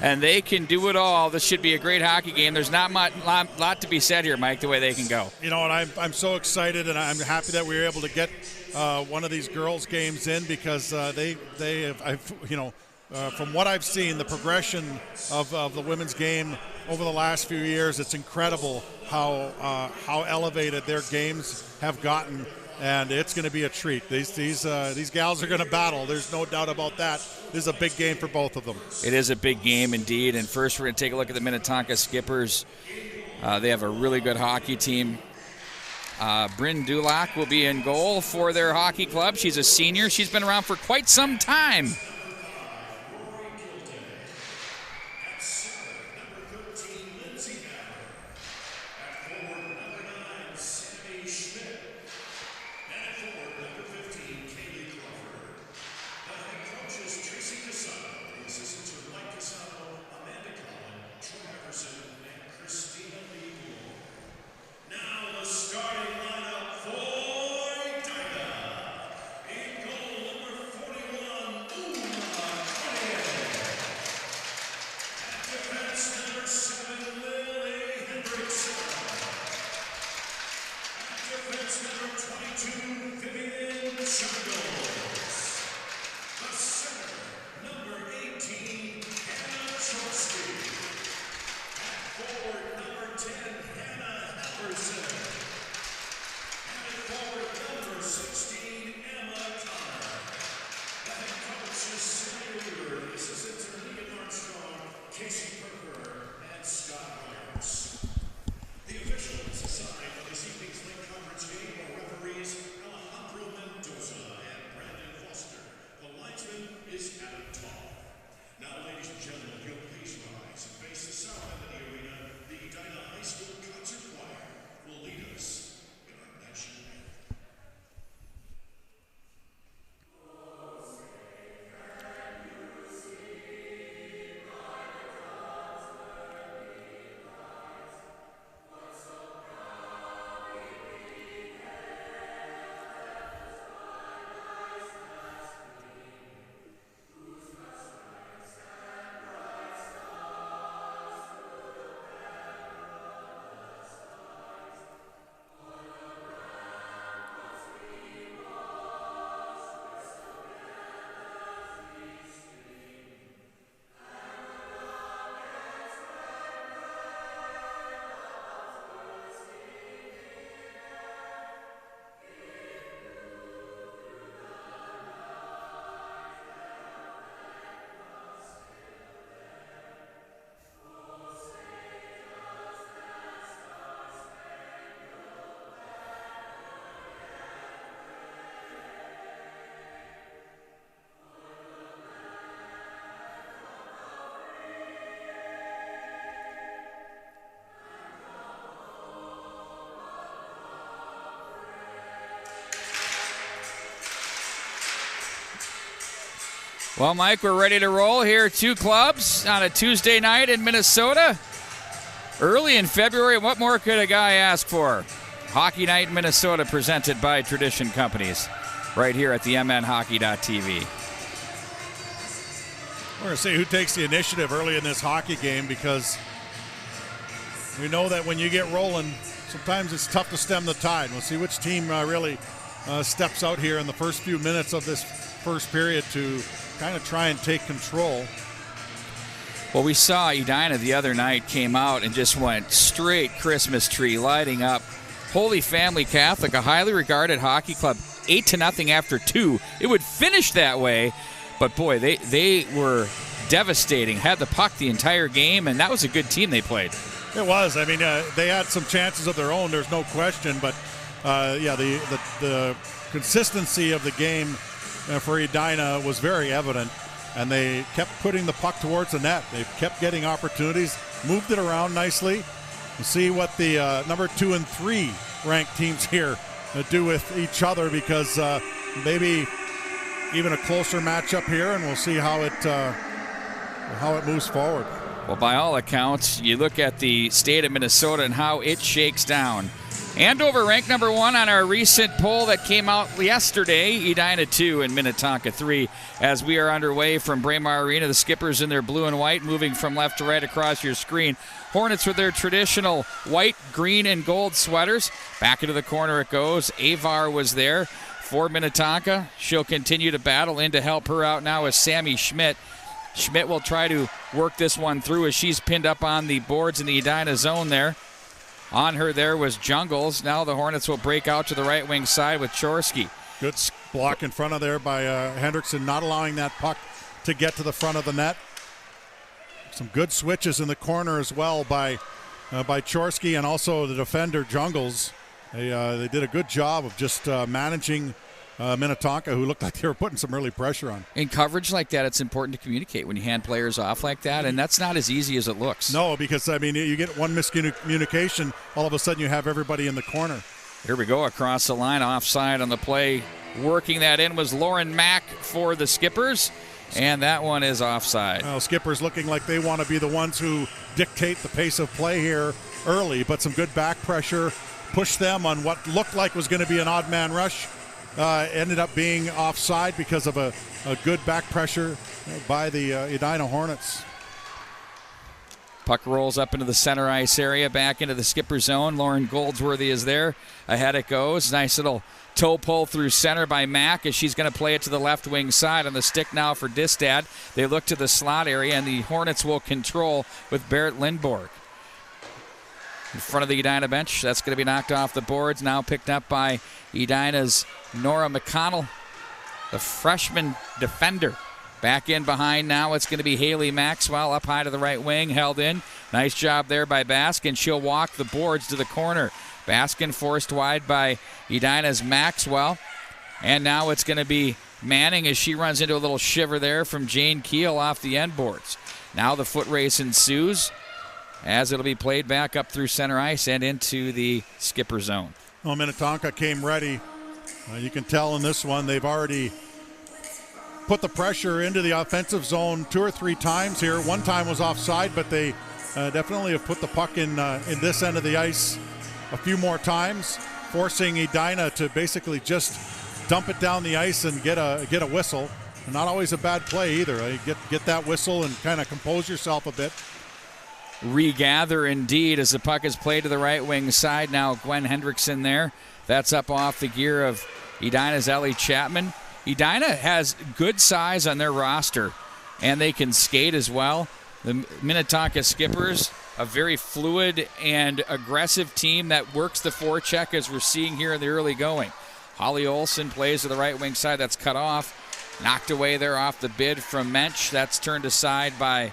and they can do it all. This should be a great hockey game. There's not much lot to be said here, Mike, the way they can go. You know, and I'm so excited, and I'm happy that we were able to get one of these girls' games in because from what I've seen, the progression of the women's game over the last few years, it's incredible how elevated their games have gotten, and it's going to be a treat. These gals are going to battle. There's no doubt about that. This is a big game for both of them. It is a big game indeed, and first we're going to take a look at the Minnetonka Skippers. They have a really good hockey team. Bryn Dulac will be in goal for their hockey club. She's a senior. She's been around for quite some time. Well, Mike, we're ready to roll here. Two clubs on a Tuesday night in Minnesota. Early in February, what more could a guy ask for? Hockey Night in Minnesota presented by Tradition Companies right here at the MNHockey.TV. We're going to see who takes the initiative early in this hockey game because we know that when you get rolling, sometimes it's tough to stem the tide. We'll see which team really steps out here in the first few minutes of this first period to kind of try and take control. Well, we saw Edina the other night came out and just went straight Christmas tree, lighting up. Holy Family Catholic, a highly regarded hockey club, 8-0 after 2. It would finish that way, but boy, they were devastating. Had the puck the entire game, and that was a good team they played. It was. I mean, they had some chances of their own. There's no question, but the consistency of the game for Edina was very evident, and they kept putting the puck towards the net. They kept getting opportunities, moved it around nicely. We'll see what the number 2 and 3 ranked teams here do with each other, because maybe even a closer matchup here, and we'll see how it moves forward. Well, by all accounts, you look at the state of Minnesota and how it shakes down. Andover ranked number 1 on our recent poll that came out yesterday. Edina 2 and Minnetonka 3. As we are underway from Braemar Arena, the Skippers in their blue and white, moving from left to right across your screen. Hornets with their traditional white, green, and gold sweaters. Back into the corner it goes. Avar was there for Minnetonka. She'll continue to battle. In to help her out now is Sammy Schmidt. Schmidt will try to work this one through as she's pinned up on the boards in the Edina zone there. On her there was Jungles. Now the Hornets will break out to the right wing side with Chorsky. Good block in front of there by Hendrickson, not allowing that puck to get to the front of the net. Some good switches in the corner as well by Chorsky and also the defender Jungles. They did a good job of just managing Minnetonka, who looked like they were putting some early pressure on. In coverage like that, it's important to communicate when you hand players off like that, and that's not as easy as it looks. No, because, I mean, you get one miscommunication, all of a sudden you have everybody in the corner. Here we go across the line, offside on the play. Working that in was Lauren Mack for the Skippers, and that one is offside. Well, Skippers looking like they want to be the ones who dictate the pace of play here early, but some good back pressure pushed them on what looked like was going to be an odd man rush. Ended up being offside because of a good back pressure by the Edina Hornets. Puck rolls up into the center ice area, back into the skipper zone. Lauren Goldsworthy is there. Ahead it goes. Nice little toe pull through center by Mack as she's going to play it to the left wing side. On the stick now for Distad. They look to the slot area, and the Hornets will control with Barrett Lindborg. In front of the Edina bench, that's going to be knocked off the boards. Now picked up by Edina's Nora McConnell, the freshman defender. Back in behind now, it's going to be Haley Maxwell up high to the right wing, held in. Nice job there by Baskin. She'll walk the boards to the corner. Baskin forced wide by Edina's Maxwell. And now it's going to be Manning as she runs into a little shiver there from Jane Keel off the end boards. Now the foot race ensues as it'll be played back up through center ice and into the skipper zone. Well, Minnetonka came ready. You can tell in this one they've already put the pressure into the offensive zone 2 or 3 times here. One time was offside, but they definitely have put the puck in this end of the ice a few more times, forcing Edina to basically just dump it down the ice and get a whistle. And not always a bad play either. Get that whistle and kind of compose yourself a bit. Regather indeed as the puck is played to the right wing side. Now Gwen Hendrickson there. That's up off the gear of Edina's Ellie Chapman. Edina has good size on their roster, and they can skate as well. The Minnetonka Skippers, a very fluid and aggressive team that works the forecheck as we're seeing here in the early going. Holly Olson plays to the right wing side. That's cut off. Knocked away there off the bid from Mensch. That's turned aside by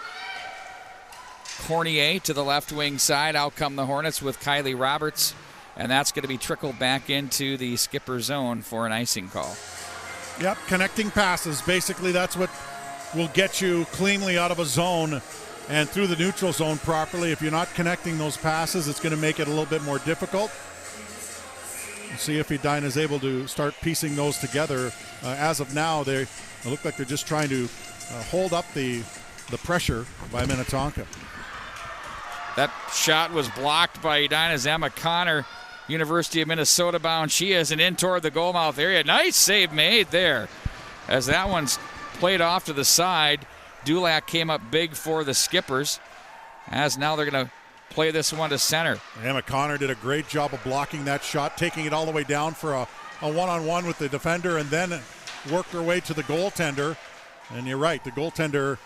Cornier to the left wing side. Out come the Hornets with Kylie Roberts, and that's going to be trickled back into the skipper zone for an icing call. Yep, connecting passes. Basically, that's what will get you cleanly out of a zone and through the neutral zone properly. If you're not connecting those passes, it's going to make it a little bit more difficult. We'll see if Edina is able to start piecing those together. As of now, they look like they're just trying to hold up the pressure by Minnetonka. That shot was blocked by Edina's Emma Connor, University of Minnesota bound. She is in toward the goal mouth area. Nice save made there as that one's played off to the side. Dulac came up big for the Skippers as now they're going to play this one to center. Emma Connor did a great job of blocking that shot, taking it all the way down for a one-on-one with the defender, and then worked her way to the goaltender. And you're right, the goaltender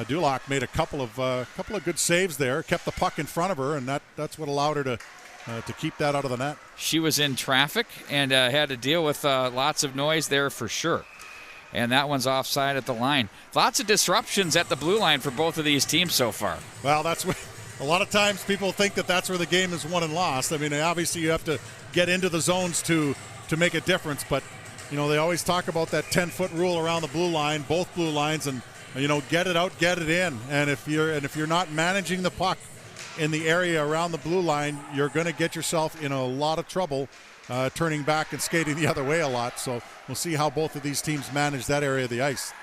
Dulac made a couple of good saves there, kept the puck in front of her, and that's what allowed her to keep that out of the net. She was in traffic and had to deal with lots of noise there for sure. And that one's offside at the line. Lots of disruptions at the blue line for both of these teams so far. Well, that's what a lot of times people think that's where the game is won and lost. I mean, obviously you have to get into the zones to make a difference, but you know, they always talk about that 10-foot rule around the blue line, both blue lines, and you know, get it out, get it in. And if you're not managing the puck in the area around the blue line, you're going to get yourself in a lot of trouble turning back and skating the other way a lot. So we'll see how both of these teams manage that area of the ice.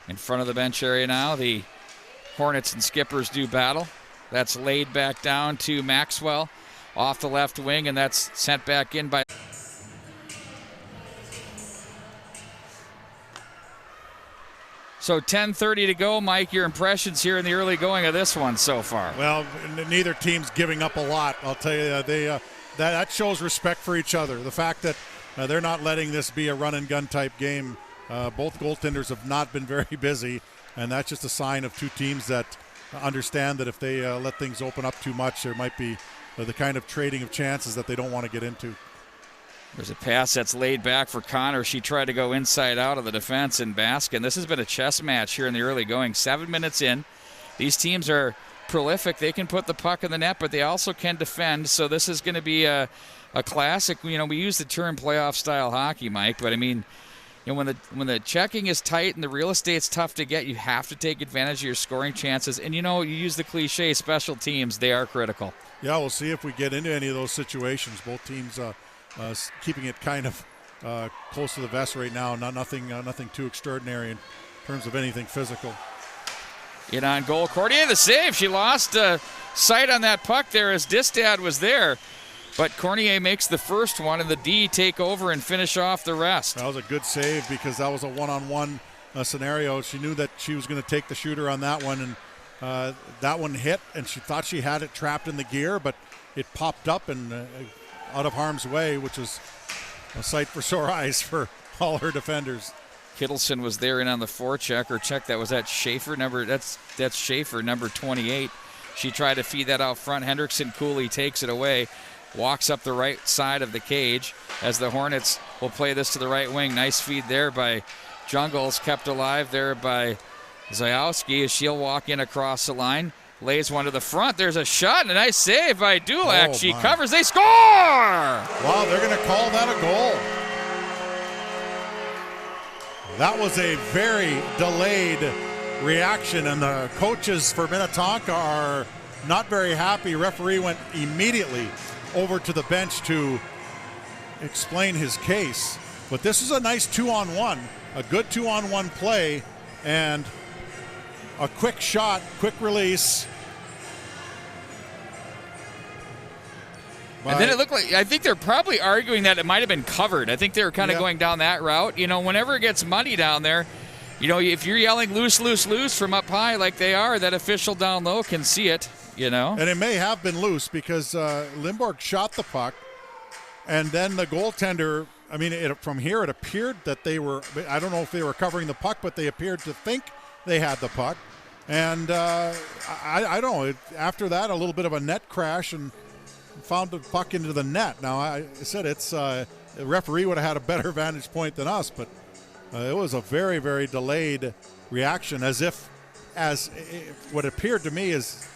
In front of the bench area now, the Hornets and Skippers do battle. That's laid back down to Maxwell off the left wing, and that's sent back in by... So 10:30 to go, Mike. Your impressions here in the early going of this one so far? Well, neither team's giving up a lot. I'll tell you, that shows respect for each other. The fact that they're not letting this be a run-and-gun type game. Both goaltenders have not been very busy, and that's just a sign of two teams that understand that if they let things open up too much, there might be the kind of trading of chances that they don't want to get into. There's a pass that's laid back for Connor. She tried to go inside out of the defense and Baskin. This has been a chess match here in the early going. 7 minutes in. These teams are prolific. They can put the puck in the net, but they also can defend. So this is going to be a classic. You know, we use the term playoff style hockey, Mike, but I mean, you know, when the checking is tight and the real estate's tough to get, you have to take advantage of your scoring chances. And, you know, you use the cliche special teams. They are critical. Yeah, we'll see if we get into any of those situations. Both teams keeping it kind of close to the vest right now. Nothing too extraordinary in terms of anything physical. In on goal, Cordier the save. She lost sight on that puck there as Distad was there. But Cornier makes the first one, and the D take over and finish off the rest. That was a good save because that was a one-on-one scenario. She knew that she was going to take the shooter on that one, and that one hit, and she thought she had it trapped in the gear, but it popped up and out of harm's way, which was a sight for sore eyes for all her defenders. Kittleson was there in on the forecheck, or check that was that Schaefer number. That's Schaefer, number 28. She tried to feed that out front. Hendrickson Cooley takes it away. Walks up the right side of the cage as the Hornets will play this to the right wing. Nice feed there by Jungles, kept alive there by Zayowski as she'll walk in across the line. Lays one to the front. There's a shot and a nice save by Dulac. She covers. They score! Wow, they're going to call that a goal. That was a very delayed reaction, and the coaches for Minnetonka are not very happy. Referee went immediately over to the bench to explain his case. But this is a nice 2-on-1, a good 2-on-1 play, and a quick shot, quick release. And then it looked like, I think they're probably arguing that it might have been covered. I think they were kind of going down that route. You know, whenever it gets muddy down there, you know, if you're yelling loose, loose, loose from up high like they are, that official down low can see it, you know. And it may have been loose because Limborg shot the puck, and then the goaltender, I mean, from here it appeared that they were, I don't know if they were covering the puck, but they appeared to think they had the puck. And I don't know, after that, a little bit of a net crash and found the puck into the net. Now, I said the referee would have had a better vantage point than us, but it was a very, very delayed reaction, as what appeared to me is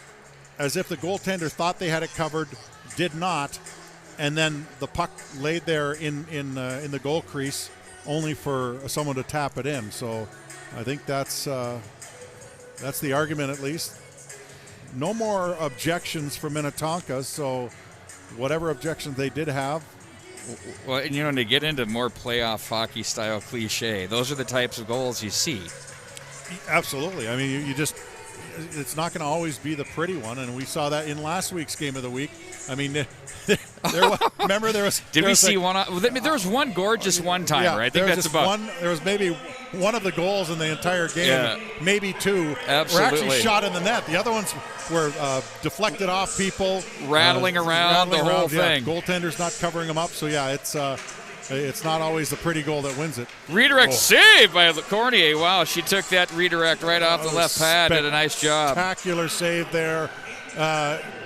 as if the goaltender thought they had it covered, did not, and then the puck laid there in the goal crease, only for someone to tap it in. So I think that's the argument, at least. No more objections for Minnetonka, so whatever objections they did have. Well, and, you know, to get into more playoff hockey style cliche, those are the types of goals you see. Absolutely. I mean, you just, it's not going to always be the pretty one, and we saw that in last week's game of the week. I mean, remember there was. Did we see one? There was one gorgeous one time, right? I think that's about one. There was maybe one of the goals in the entire game, maybe two, absolutely, were actually shot in the net. The other ones were deflected off people, rattling around the whole thing. Goaltender's not covering them up, so it's not always the pretty goal that wins it. Redirect save by Cornier. Wow, she took that redirect right off the left pad. Did a nice job. Spectacular save there.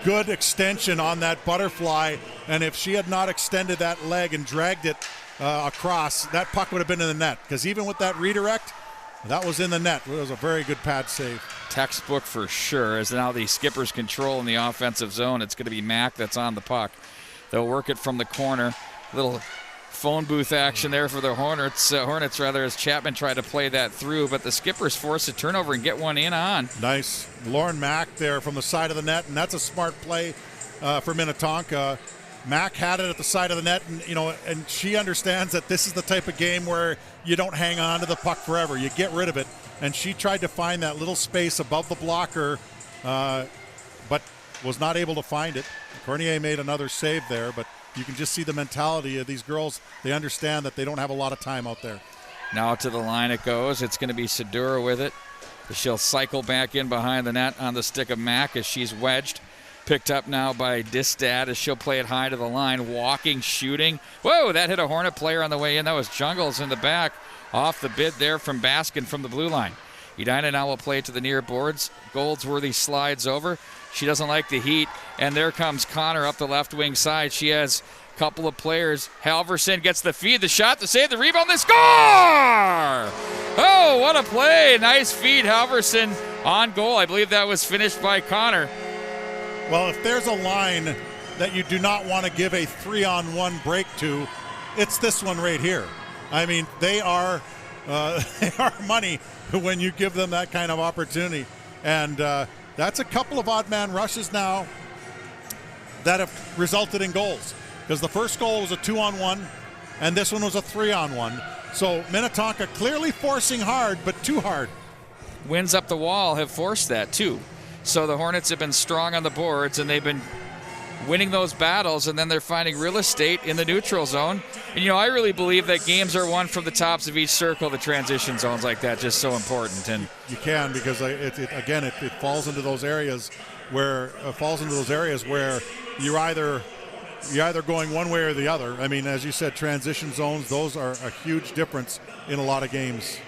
Good extension on that butterfly, and if she had not extended that leg and dragged it across, that puck would have been in the net, because even with that redirect, that was in the net. It was a very good pad save. Textbook for sure, as now the Skippers control in the offensive zone. It's going to be Mack that's on the puck. They'll work it from the corner. Little phone booth action there for the Hornets, as Chapman tried to play that through, but the Skippers force a turnover and get one in on. Nice. Lauren Mack there from the side of the net, and that's a smart play for Minnetonka. Mack had it at the side of the net, and she understands that this is the type of game where you don't hang on to the puck forever. You get rid of it, and she tried to find that little space above the blocker, but was not able to find it. Cornier made another save there, but you can just see the mentality of these girls. They understand that they don't have a lot of time out there. Now to the line it goes. It's going to be Sedura with it. She'll cycle back in behind the net on the stick of Mack as she's wedged. Picked up now by Distad as she'll play it high to the line. Walking, shooting. Whoa, that hit a Hornet player on the way in. That was Jungles in the back. Off the bid there from Baskin from the blue line. Edina now will play to the near boards. Goldsworthy slides over. She doesn't like the heat. And there comes Connor up the left wing side. She has a couple of players. Halverson gets the feed, the shot, the save, the rebound, the score! Oh, what a play. Nice feed, Halverson on goal. I believe that was finished by Connor. Well, if there's a line that you do not want to give a 3-on-1 break to, it's this one right here. I mean, they are money when you give them that kind of opportunity. And that's a couple of odd man rushes now that have resulted in goals. Because the first goal was a 2-on-1, and this one was a 3-on-1. So Minnetonka clearly forcing hard, but too hard. Wins up the wall have forced that too. So the Hornets have been strong on the boards, and they've been winning those battles, and then they're finding real estate in the neutral zone. And, I really believe that games are won from the tops of each circle, the transition zones like that, just so important. And you can, because it falls into those areas where you're either going one way or the other. I mean, as you said, transition zones, those are a huge difference in a lot of games.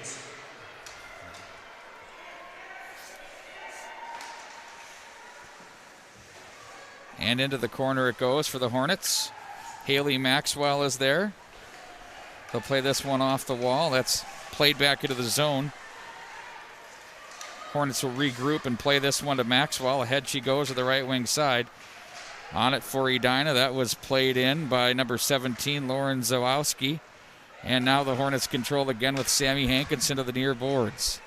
And into the corner it goes for the Hornets. Haley Maxwell is there. They'll play this one off the wall. That's played back into the zone. Hornets will regroup and play this one to Maxwell. Ahead she goes to the right wing side. On it for Edina. That was played in by number 17, Lauren Zawowski. And now the Hornets control again with Sammy Hankinson to the near boards.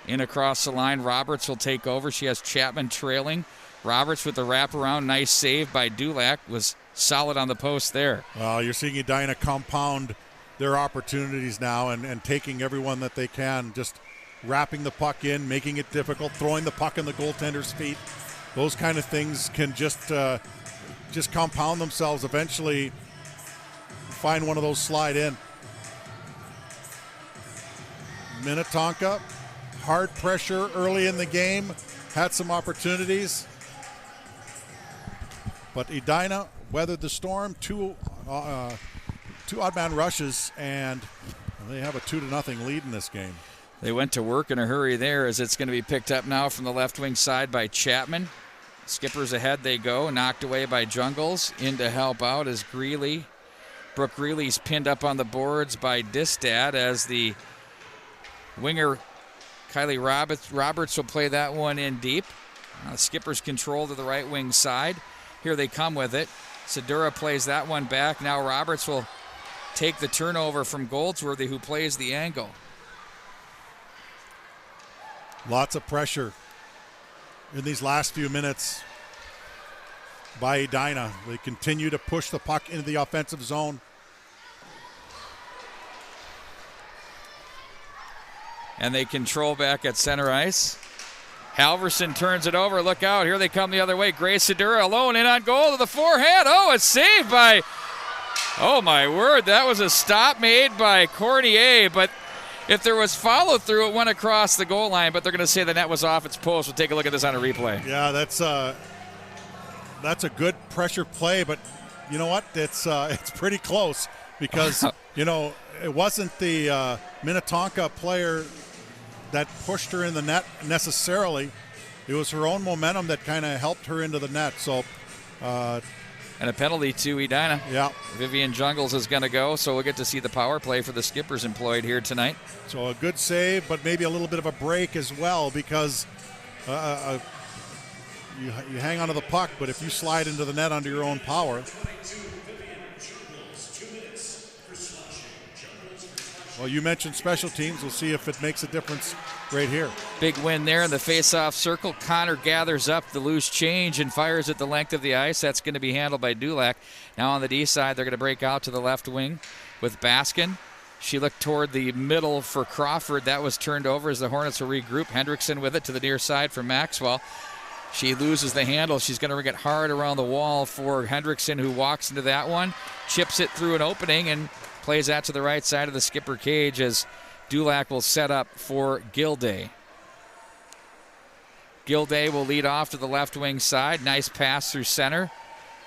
In across the line, Roberts will take over. She has Chapman trailing. Roberts with the wraparound. Nice save by Dulac. Was solid on the post there. Well, you're seeing Edina compound their opportunities now and taking everyone that they can. Just wrapping the puck in, making it difficult, throwing the puck in the goaltender's feet. Those kind of things can just compound themselves. Eventually find one of those slide in. Minnetonka, hard pressure early in the game. Had some opportunities. But Edina weathered the storm. Two odd man rushes, and they have a 2-0 lead in this game. They went to work in a hurry there, as it's going to be picked up now from the left wing side by Chapman. Skippers ahead they go, knocked away by Jungles. In to help out is Greeley. Brooke Greeley's pinned up on the boards by Distad as the winger Kylie Roberts will play that one in deep. Skippers control to the right wing side. Here they come with it. Sedura plays that one back. Now Roberts will take the turnover from Goldsworthy, who plays the angle. Lots of pressure in these last few minutes by Edina. They continue to push the puck into the offensive zone. And they control back at center ice. Halverson turns it over. Look out. Here they come the other way. Grace Sedura alone in on goal to the forehand. Oh, it's saved by... Oh, my word. That was a stop made by Cornier. But if there was follow-through, it went across the goal line. But they're going to say the net was off its post. We'll take a look at this on a replay. Yeah, that's a good pressure play. But you know what? It's pretty close because, it wasn't the Minnetonka player that pushed her in the net necessarily. It was her own momentum that kind of helped her into the net. So, and a penalty to Edina. Yeah. Vivian Jungles is going to go, so we'll get to see the power play for the Skippers employed here tonight. So a good save, but maybe a little bit of a break as well, because you hang onto the puck, but if you slide into the net under your own power. Well, you mentioned special teams. We'll see if it makes a difference right here. Big win there in the face-off circle. Connor gathers up the loose change and fires at the length of the ice. That's going to be handled by Dulac. Now on the D side, they're going to break out to the left wing with Baskin. She looked toward the middle for Crawford. That was turned over as the Hornets will regroup. Hendrickson with it to the near side for Maxwell. She loses the handle. She's going to ring it hard around the wall for Hendrickson, who walks into that one, chips it through an opening, and plays that to the right side of the Skipper cage as Dulac will set up for Gilday. Gilday will lead off to the left wing side. Nice pass through center.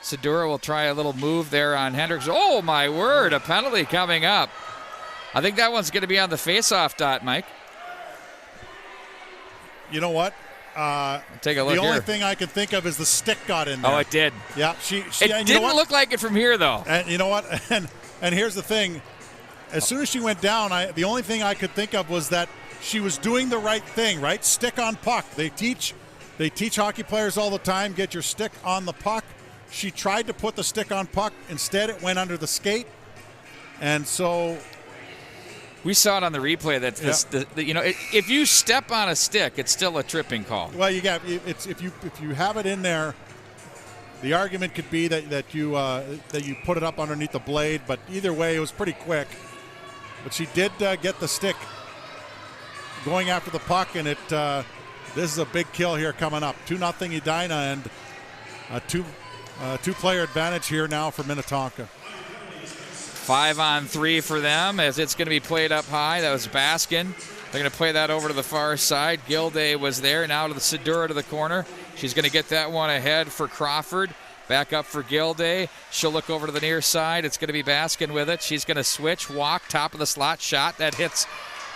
Sedura will try a little move there on Hendrickson. Oh, my word, a penalty coming up. I think that one's going to be on the face-off dot, Mike. You know what? Take a look. The only here. thing I can think of is the stick got in there. Oh, it did. Yeah, it didn't look like it from here, though. And you know what? And here's the thing. As soon as she went down, the only thing I could think of was that she was doing the right thing, right? Stick on puck. They teach hockey players all the time, get your stick on the puck. She tried to put the stick on puck. Instead, it went under the skate. And so we saw it on the replay that if you step on a stick, it's still a tripping call. Well, if you have it in there, the argument could be that you put it up underneath the blade. But either way, it was pretty quick. But she did get the stick going after the puck, and this is a big kill here coming up. 2-0 Edina, and a two-player advantage here now for Minnetonka. 5-on-3 for them as it's going to be played up high. That was Baskin. They're going to play that over to the far side. Gilday was there. Now to the Sedura to the corner. She's going to get that one ahead for Crawford. Back up for Gilday. She'll look over to the near side. It's going to be Baskin with it. She's going to switch, walk, top of the slot shot. That hits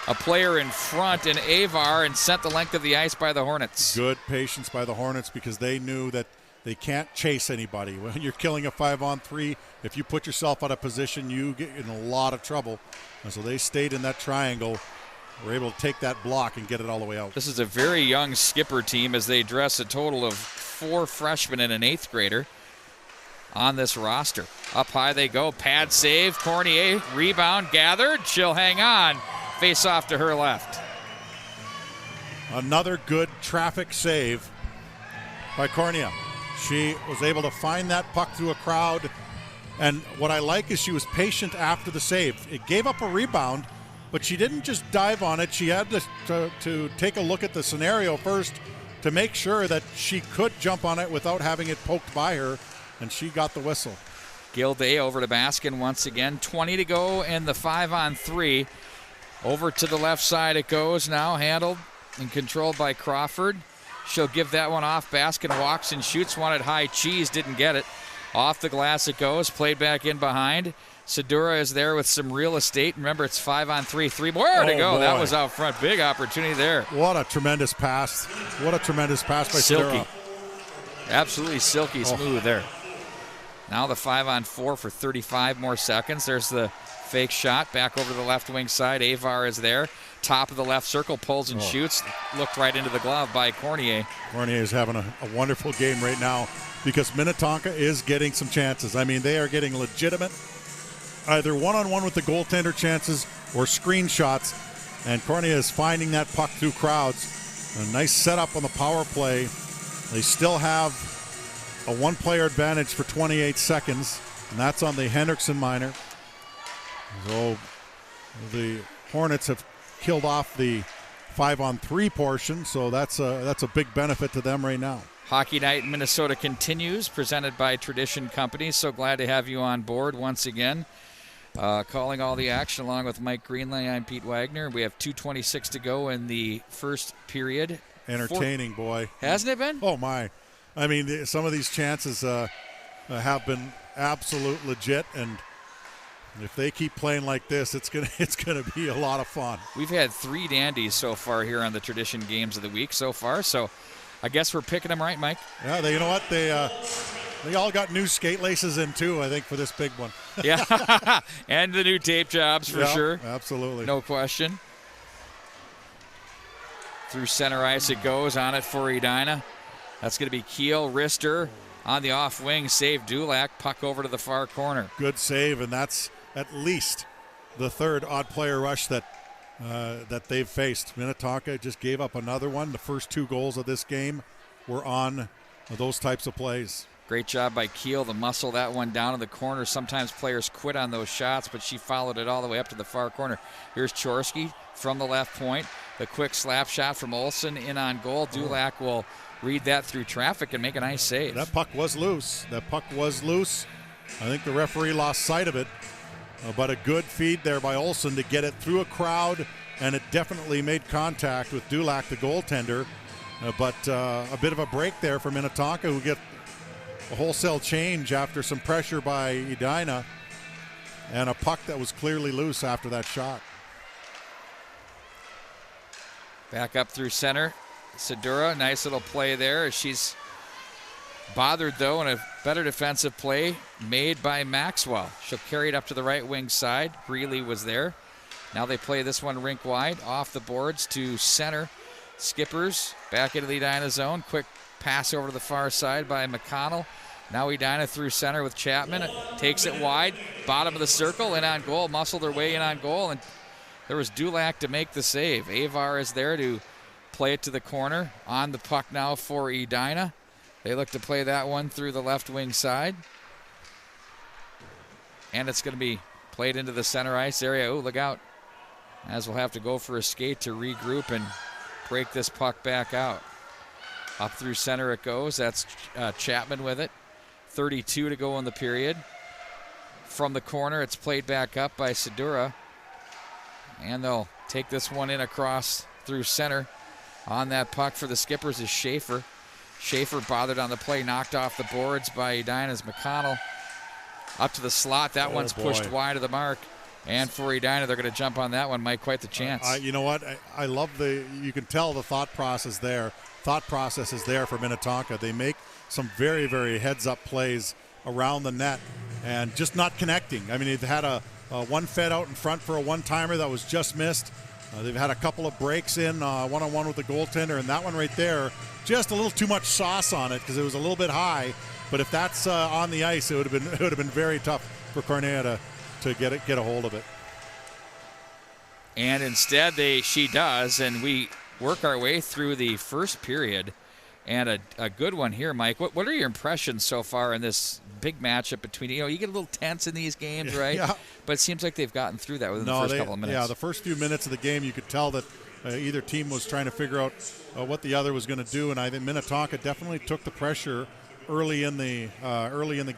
a player in front in Avar and sent the length of the ice by the Hornets. Good patience by the Hornets because they knew that they can't chase anybody. When you're killing a 5-on-3, if you put yourself out of position, you get in a lot of trouble. And so they stayed in that triangle, were able to take that block and get it all the way out. This is a very young Skipper team as they dress a total of 4 freshmen and an 8th grader on this roster. Up high they go. Pad save. Cornier, rebound, gathered. She'll hang on. Face off to her left. Another good traffic save by Cornier. She was able to find that puck through a crowd. And what I like is she was patient after the save. It gave up a rebound, but she didn't just dive on it. She had to take a look at the scenario first to make sure that she could jump on it without having it poked by her, and she got the whistle. Gilday over to Baskin once again. 20 to go in the 5-on-3. Over to the left side it goes now, handled and controlled by Crawford. She'll give that one off. Baskin walks and shoots one at high cheese, didn't get it. Off the glass it goes, played back in behind. Sedura is there with some real estate. Remember, it's 5-on-3, 3 more to go. Boy. That was out front. Big opportunity there. What a tremendous pass. What a tremendous pass by Silky. Sedura. Absolutely silky smooth there. Now the 5-on-4 for 35 more seconds. There's the fake shot back over to the left wing side. Avar is there. Top of the left circle, pulls and shoots. Looked right into the glove by Cornier. Cornier is having a wonderful game right now because Minnetonka is getting some chances. I mean, they are getting legitimate either one-on-one with the goaltender chances or screen shots, and Cornier is finding that puck through crowds. A nice setup on the power play. They still have a one-player advantage for 28 seconds, and that's on the Hendrickson minor. So the Hornets have killed off the 5-on-3 portion, so that's a big benefit to them right now. Hockey Night in Minnesota continues, presented by Tradition Companies. So glad to have you on board once again. Calling all the action along with Mike Greenley, I'm Pete Wagner. We have 2:26 to go in the first period. Entertaining, boy. Hasn't it been? Oh, my. I mean, some of these chances have been absolute legit, and if they keep playing like this, it's gonna be a lot of fun. We've had 3 dandies so far here on the Tradition Games of the Week so far, so I guess we're picking them right, Mike. Yeah, you know what? They all got new skate laces in, too, I think, for this big one. Yeah, and the new tape jobs for sure. Absolutely. No question. Through center ice it goes, on it for Edina. That's going to be Keel, Rister on the off wing, save Dulac, puck over to the far corner. Good save, and that's at least the third odd player rush that they've faced. Minnetonka just gave up another one. The first 2 goals of this game were on those types of plays. Great job by Keel to muscle that one down in the corner. Sometimes players quit on those shots, but she followed it all the way up to the far corner. Here's Chorsky from the left point. The quick slap shot from Olsen in on goal. Dulac will read that through traffic and make a nice save. That puck was loose. I think the referee lost sight of it, but a good feed there by Olsen to get it through a crowd, and it definitely made contact with Dulac, the goaltender. But a bit of a break there for Minnetonka, who get a wholesale change after some pressure by Edina, and a puck that was clearly loose after that shot. Back up through center. Sedura, nice little play there. She's bothered, though, and a better defensive play made by Maxwell. She'll carry it up to the right wing side. Greeley was there. Now they play this one rink wide, off the boards to center. Skippers back into the Edina zone. Quick pass over to the far side by McConnell. Now Edina through center with Chapman. Takes it wide. Bottom of the circle. In on goal. Muscled her way in on goal. And there was Dulac to make the save. Avar is there to play it to the corner. On the puck now for Edina. They look to play that one through the left wing side. And it's going to be played into the center ice area. Oh, look out. As we'll have to go for a skate to regroup and break this puck back out. Up through center it goes. That's Chapman with it. 32 to go in the period. From the corner, it's played back up by Sedura. And they'll take this one in across through center. On that puck for the Skippers is Schaefer. Schaefer bothered on the play, knocked off the boards by Edina's McConnell. Up to the slot. That one's pushed wide of the mark. And for Edina, they're going to jump on that one. Mike, quite the chance. You know what? I love you can tell the thought process there. Thought process is there for Minnetonka. They make some very, very heads-up plays around the net and just not connecting. I mean, they've had a one fed out in front for a one-timer that was just missed. They've had a couple of breaks in one-on-one with the goaltender, and that one right there, just a little too much sauce on it because it was a little bit high. But if that's on the ice, it would have been very tough for Cornea to get a hold of it. And instead, she does, and we work our way through the first period. And a good one here, Mike. What are your impressions so far in this big matchup between, you get a little tense in these games, right? Yeah. But it seems like they've gotten through that within the first couple of minutes. Yeah, the first few minutes of the game, you could tell that either team was trying to figure out what the other was going to do, and I think Minnetonka definitely took the pressure early in the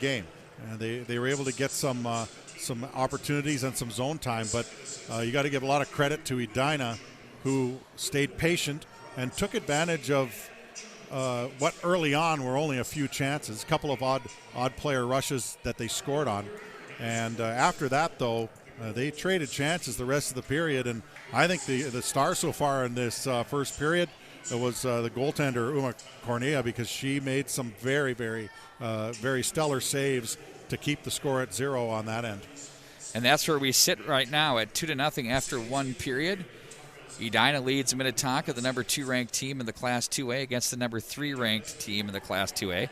game. And they were able to get some opportunities and some zone time, but you got to give a lot of credit to Edina, who stayed patient and took advantage of what early on were only a few chances, a couple of odd player rushes that they scored on. And after that, though, they traded chances the rest of the period. And I think the star so far in this first period was the goaltender, Uma Cornea, because she made some very, very, very stellar saves to keep the score at 0 on that end. And that's where we sit right now at 2-0 after one period. Edina leads Minnetonka, the number 2 ranked team in the Class 2A, against the number 3 ranked team in the Class 2A.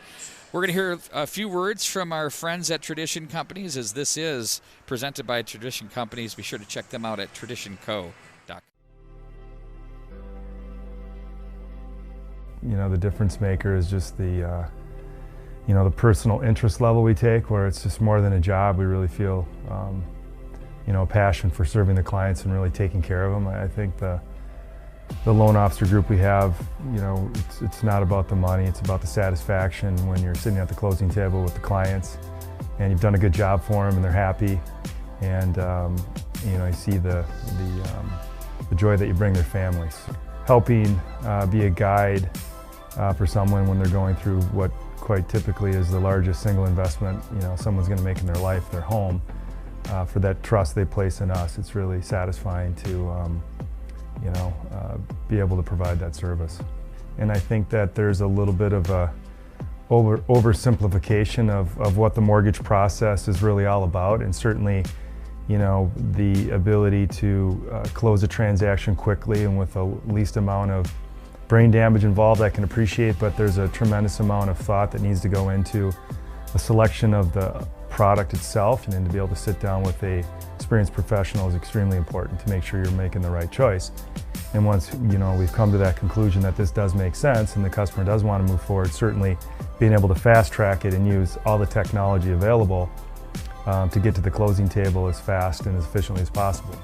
We're going to hear a few words from our friends at Tradition Companies, as this is presented by Tradition Companies. Be sure to check them out at traditionco.com. The difference maker is just the personal interest level we take, where it's just more than a job. We really feel passion for serving the clients and really taking care of them. I think the loan officer group we have, it's not about the money, it's about the satisfaction when you're sitting at the closing table with the clients and you've done a good job for them and they're happy, and you see the joy that you bring their families. Helping be a guide for someone when they're going through what quite typically is the largest single investment someone's going to make in their life, their home. For that trust they place in us, it's really satisfying to be able to provide that service. And I think that there's a little bit of a oversimplification of what the mortgage process is really all about, and certainly the ability to close a transaction quickly and with the least amount of brain damage involved, I can appreciate, but there's a tremendous amount of thought that needs to go into a selection of the product itself, and then to be able to sit down with a experienced professional is extremely important to make sure you're making the right choice. And once we've come to that conclusion that this does make sense and the customer does want to move forward, certainly being able to fast track it and use all the technology available to get to the closing table as fast and as efficiently as possible.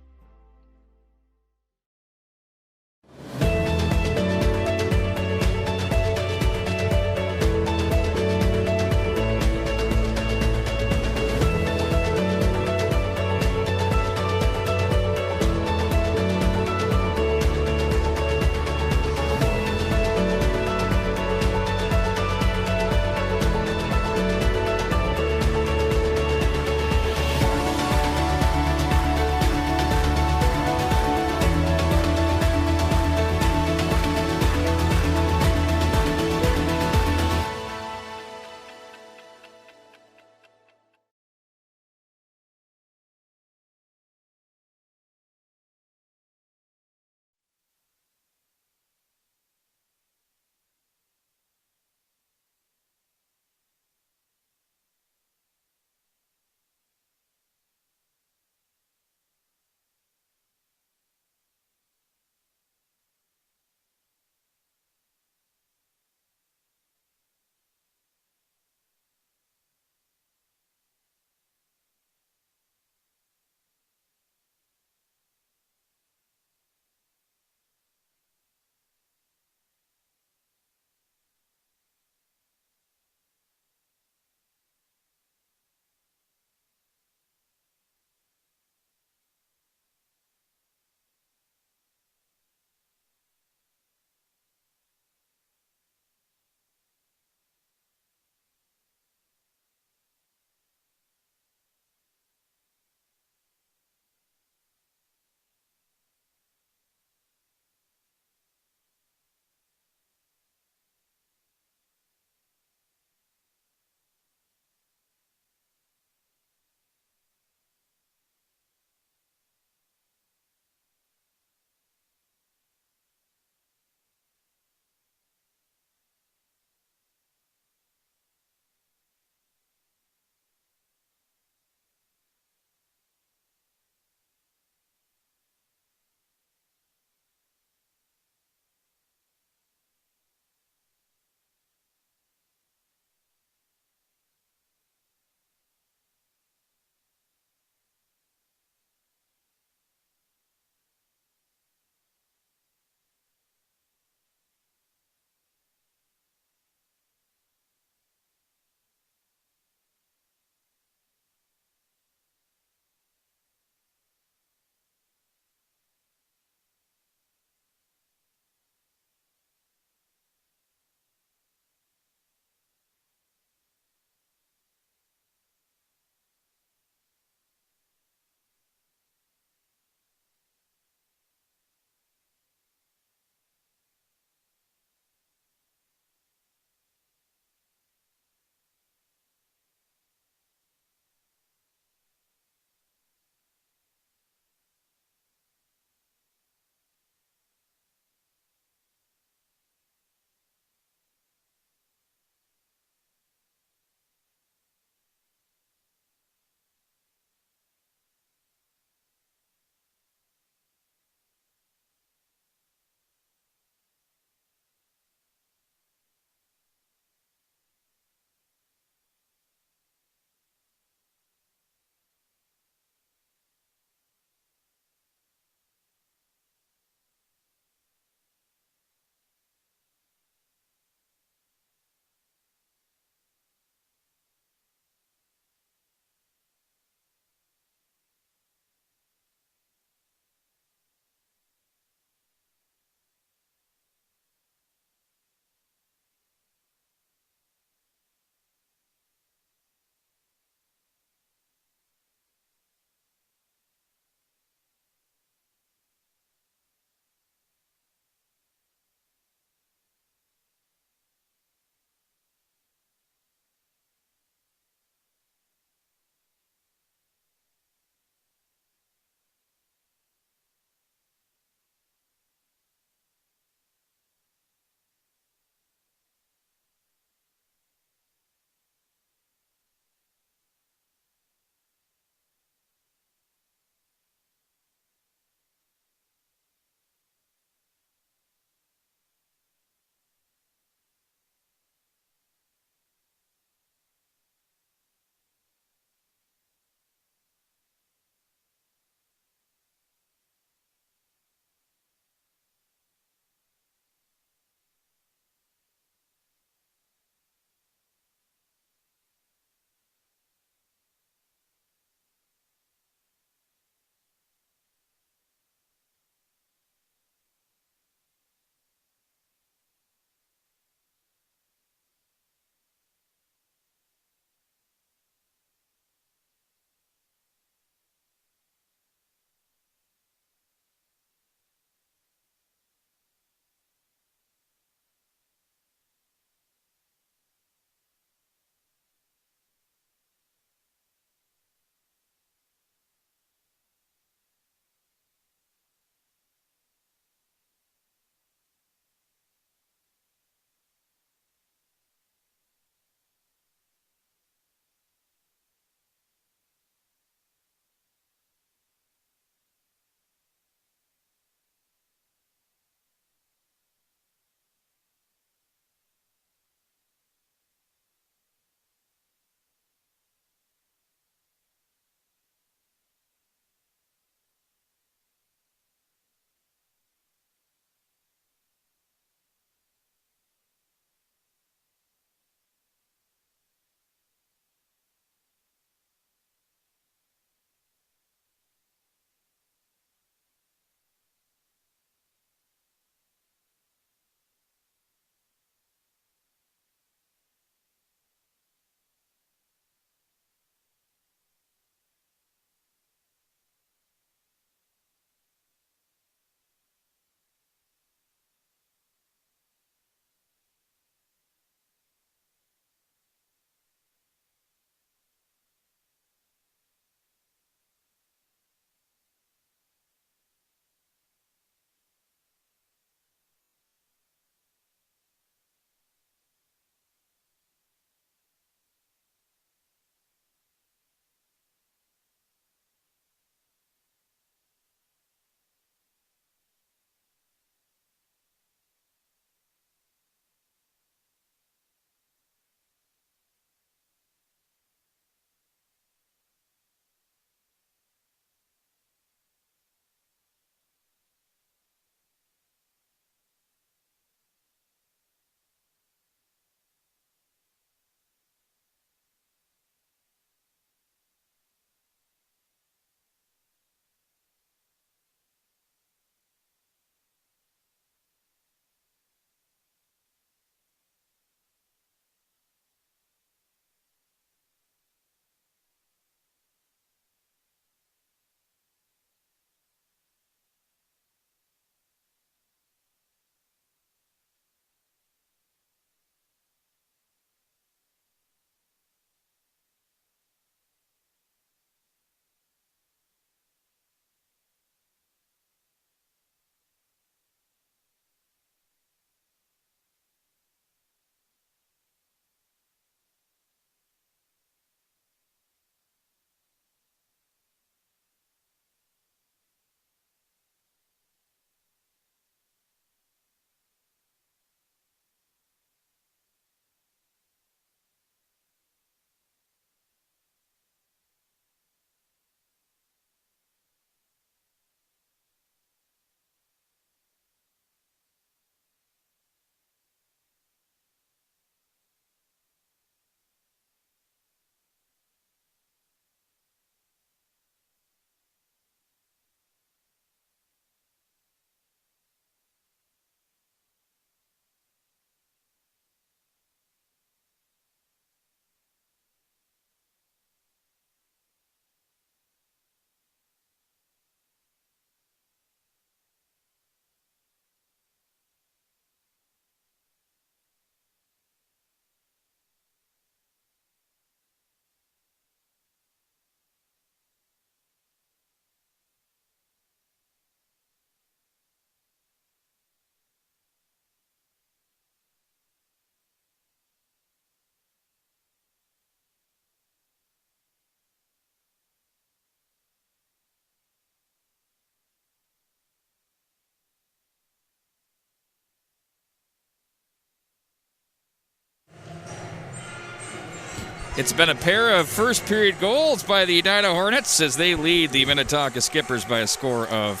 It's been a pair of first period goals by the Edina Hornets as they lead the Minnetonka Skippers by a score of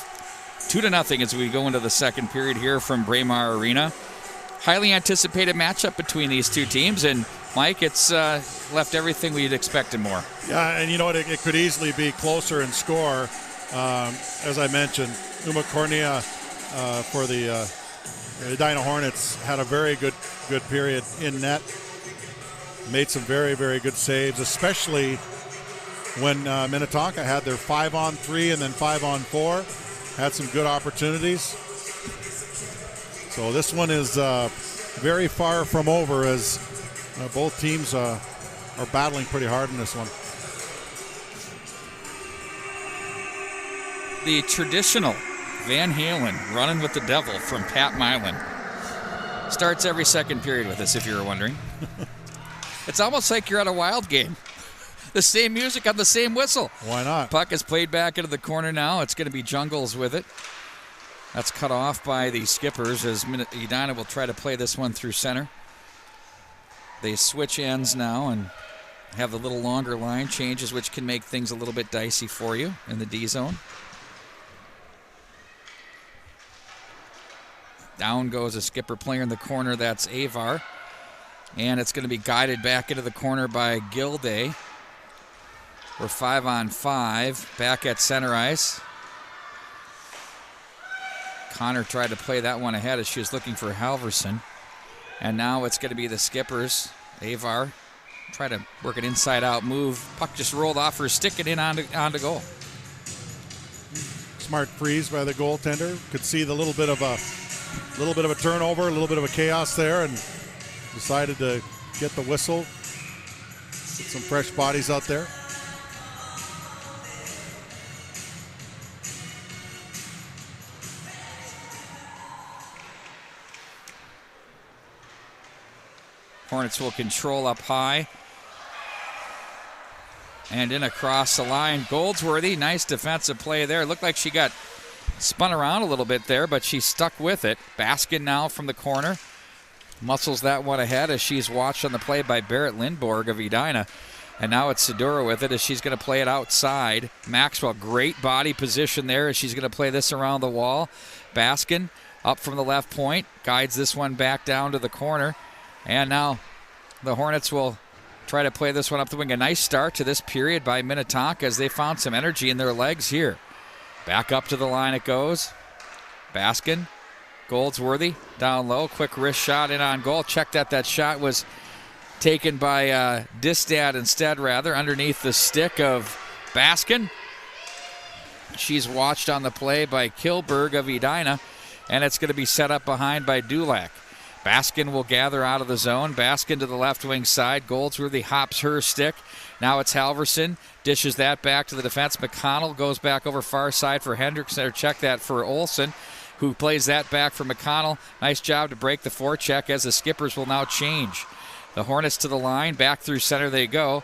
2-0 as we go into the second period here from Braemar Arena. Highly anticipated matchup between these two teams, and Mike, it's left everything we'd expect and more. Yeah, and you know what? It could easily be closer in score. As I mentioned, Uma Cornea for the Edina Hornets had a very good period in net. Made some very, very good saves, especially when Minnetonka had their 5-on-3 and then 5-on-4. Had some good opportunities. So this one is very far from over as both teams are battling pretty hard in this one. The traditional Van Halen, Running with the Devil from Pat Milan, starts every second period with us, if you were wondering. It's almost like you're at a Wild game. The same music on the same whistle. Why not? Puck is played back into the corner now. It's going to be Jungles with it. That's cut off by the Skippers as Edina will try to play this one through center. They switch ends now and have the little longer line changes, which can make things a little bit dicey for you in the D zone. Down goes a Skipper player in the corner. That's Avar. And it's going to be guided back into the corner by Gilday. We're 5-on-5 back at center ice. Connor tried to play that one ahead as she was looking for Halverson. And now it's going to be the Skippers. Avar try to work an inside-out move. Puck just rolled off her stick and in onto goal. Smart freeze by the goaltender. Could see the little bit of a turnover, a little bit of a chaos there, and decided to get the whistle. Get some fresh bodies out there. Hornets will control up high. And in across the line, Goldsworthy. Nice defensive play there. It looked like she got spun around a little bit there, but she stuck with it. Baskin now from the corner. Muscles that one ahead as she's watched on the play by Barrett Lindborg of Edina. And now it's Sedura with it as she's going to play it outside. Maxwell, great body position there as she's going to play this around the wall. Baskin up from the left point. Guides this one back down to the corner. And now the Hornets will try to play this one up the wing. A nice start to this period by Minnetonka as they found some energy in their legs here. Back up to the line it goes. Baskin. Goldsworthy down low. Quick wrist shot in on goal. Check that shot was taken by Distad instead, rather, underneath the stick of Baskin. She's watched on the play by Kilberg of Edina, and it's going to be set up behind by Dulac. Baskin will gather out of the zone. Baskin to the left wing side. Goldsworthy hops her stick. Now it's Halverson. Dishes that back to the defense. McConnell goes back over far side for Hendrickson. Or check that for Olsen, who plays that back for McConnell. Nice job to break the forecheck as the Skippers will now change. The Hornets to the line. Back through center they go.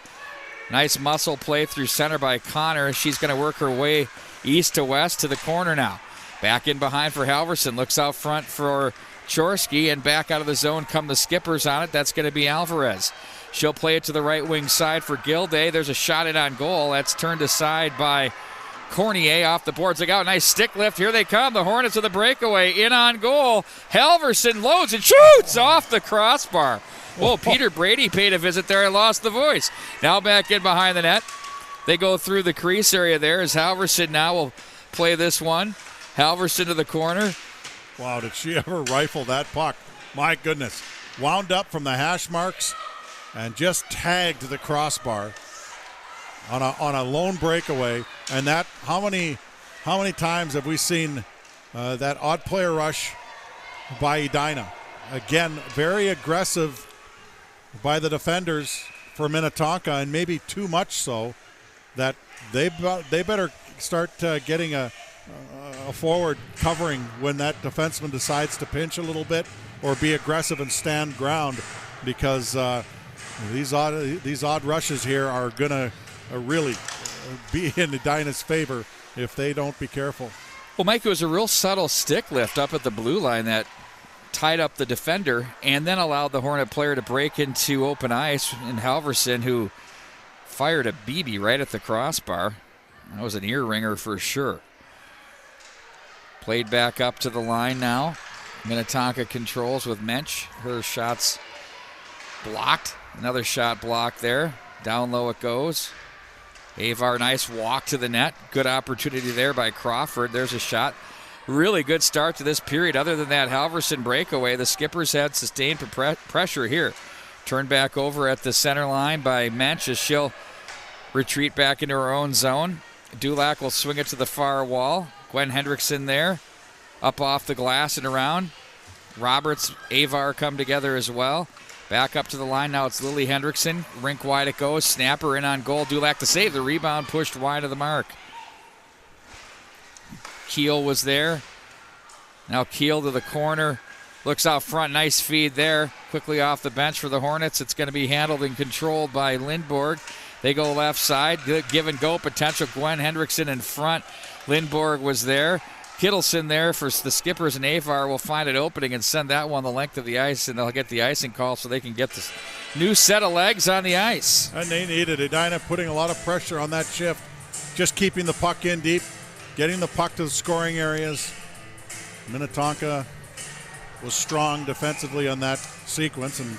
Nice muscle play through center by Connor. She's going to work her way east to west to the corner now. Back in behind for Halverson. Looks out front for Chorsky, and back out of the zone come the Skippers on it. That's going to be Alvarez. She'll play it to the right wing side for Gilday. There's a shot in on goal. That's turned aside by Cornier off the boards. Look out, nice stick lift. Here they come. The Hornets with the breakaway. In on goal. Halverson loads and shoots off the crossbar. Whoa, Peter Brady paid a visit there. I lost the voice. Now back in behind the net. They go through the crease area there as Halverson now will play this one. Halverson to the corner. Wow, did she ever rifle that puck? My goodness. Wound up from the hash marks and just tagged the crossbar on a lone breakaway. And that, how many times have we seen that odd player rush by Edina? Again, very aggressive by the defenders for Minnetonka, and maybe too much so that they better start getting a forward covering when that defenseman decides to pinch a little bit or be aggressive and stand ground, because these odd rushes here are going to really be in Edina's favor if they don't be careful. Well, Mike, it was a real subtle stick lift up at the blue line that tied up the defender, and then allowed the Hornet player to break into open ice, and Halverson, who fired a BB right at the crossbar. That was an ear ringer for sure. Played back up to the line now. Minnetonka controls with Mensch. Her shot's blocked. Another shot blocked there. Down low it goes. Avar, nice walk to the net. Good opportunity there by Crawford. There's a shot. Really good start to this period. Other than that Halverson breakaway, the Skippers had sustained pressure here. Turned back over at the center line by Mensch as she'll retreat back into her own zone. Dulac will swing it to the far wall. Gwen Hendrickson there. Up off the glass and around. Roberts, Avar come together as well. Back up to the line now. It's Lily Hendrickson. Rink wide it goes. Snapper in on goal. Dulac to save. The rebound pushed wide of the mark. Keel was there. Now Keel to the corner. Looks out front. Nice feed there. Quickly off the bench for the Hornets. It's going to be handled and controlled by Lindborg. They go left side. Good give and go potential. Gwen Hendrickson in front. Lindborg was there. Kittleson there for the Skippers, and Avar will find an opening and send that one the length of the ice, and they'll get the icing call so they can get this new set of legs on the ice. And they needed it. Edina putting a lot of pressure on that shift. Just keeping the puck in deep. Getting the puck to the scoring areas. Minnetonka was strong defensively on that sequence, and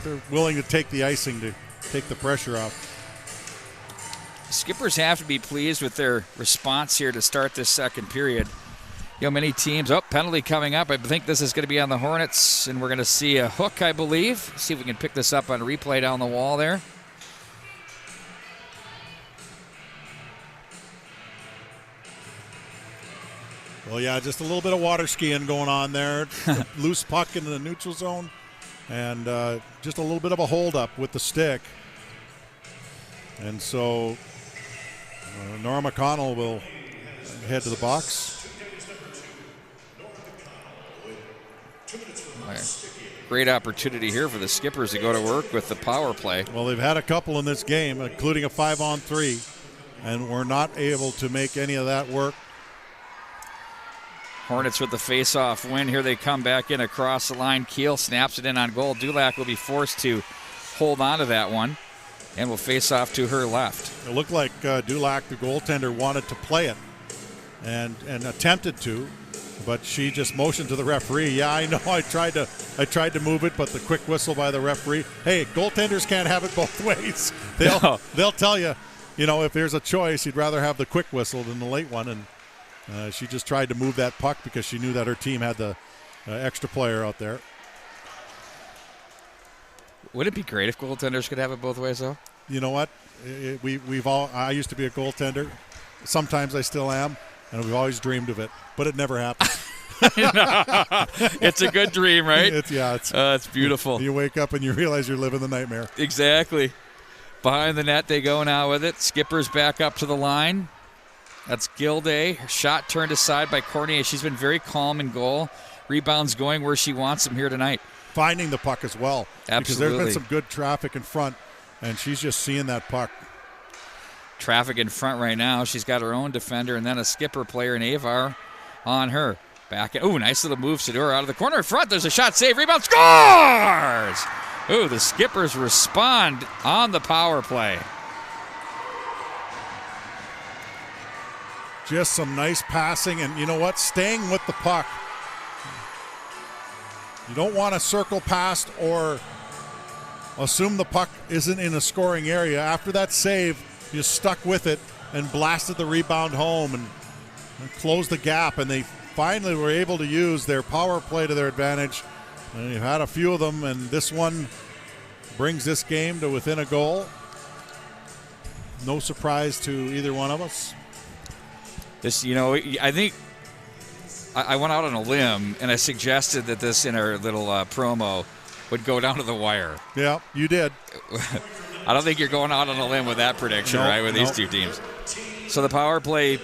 they're willing to take the icing to take the pressure off. Skippers have to be pleased with their response here to start this second period. You know, many teams, penalty coming up. I think this is going to be on the Hornets, and we're going to see a hook, I believe. See if we can pick this up on replay down the wall there. Well, yeah, just a little bit of water skiing going on there. Loose puck into the neutral zone, and just a little bit of a holdup with the stick. And so Nora McConnell will head to the box. Great opportunity here for the Skippers to go to work with the power play. Well, they've had a couple in this game, including a 5-on-3, and we're not able to make any of that work. Hornets with the face-off win. Here they come back in across the line. Keel snaps it in on goal. Dulac will be forced to hold on to that one and will face off to her left. It looked like Dulac, the goaltender, wanted to play it and attempted to, but she just motioned to the referee. Yeah, I know. I tried to move it, but the quick whistle by the referee. Hey, goaltenders can't have it both ways. They'll tell you, if there's a choice, you'd rather have the quick whistle than the late one. And she just tried to move that puck because she knew that her team had the extra player out there. Would it be great if goaltenders could have it both ways, though? You know what? I used to be a goaltender. Sometimes I still am, and we've always dreamed of it, but it never happened. It's a good dream, right? It's beautiful. You wake up and you realize you're living the nightmare. Exactly. Behind the net they go now with it. Skippers back up to the line. That's Gilday. Her shot turned aside by Cornier. She's been very calm in goal. Rebounds going where she wants them here tonight. Finding the puck as well. Absolutely. Because there's been some good traffic in front, and she's just seeing that puck. Traffic in front right now. She's got her own defender and then a Skipper player in Avar on her. Back in. Ooh, nice little move. Sador out of the corner in front. There's a shot. Save. Rebound. Scores! Ooh, the Skippers respond on the power play. Just some nice passing, and you know what? Staying with the puck. You don't want to circle past or assume the puck isn't in a scoring area. After that save, you stuck with it and blasted the rebound home and closed the gap, and they finally were able to use their power play to their advantage. And you've had a few of them, and this one brings this game to within a goal. No surprise to either one of us. I think I went out on a limb and I suggested that this in our little promo would go down to the wire. Yeah, you did. I don't think you're going out on a limb with that prediction, right, with these two teams. So the power play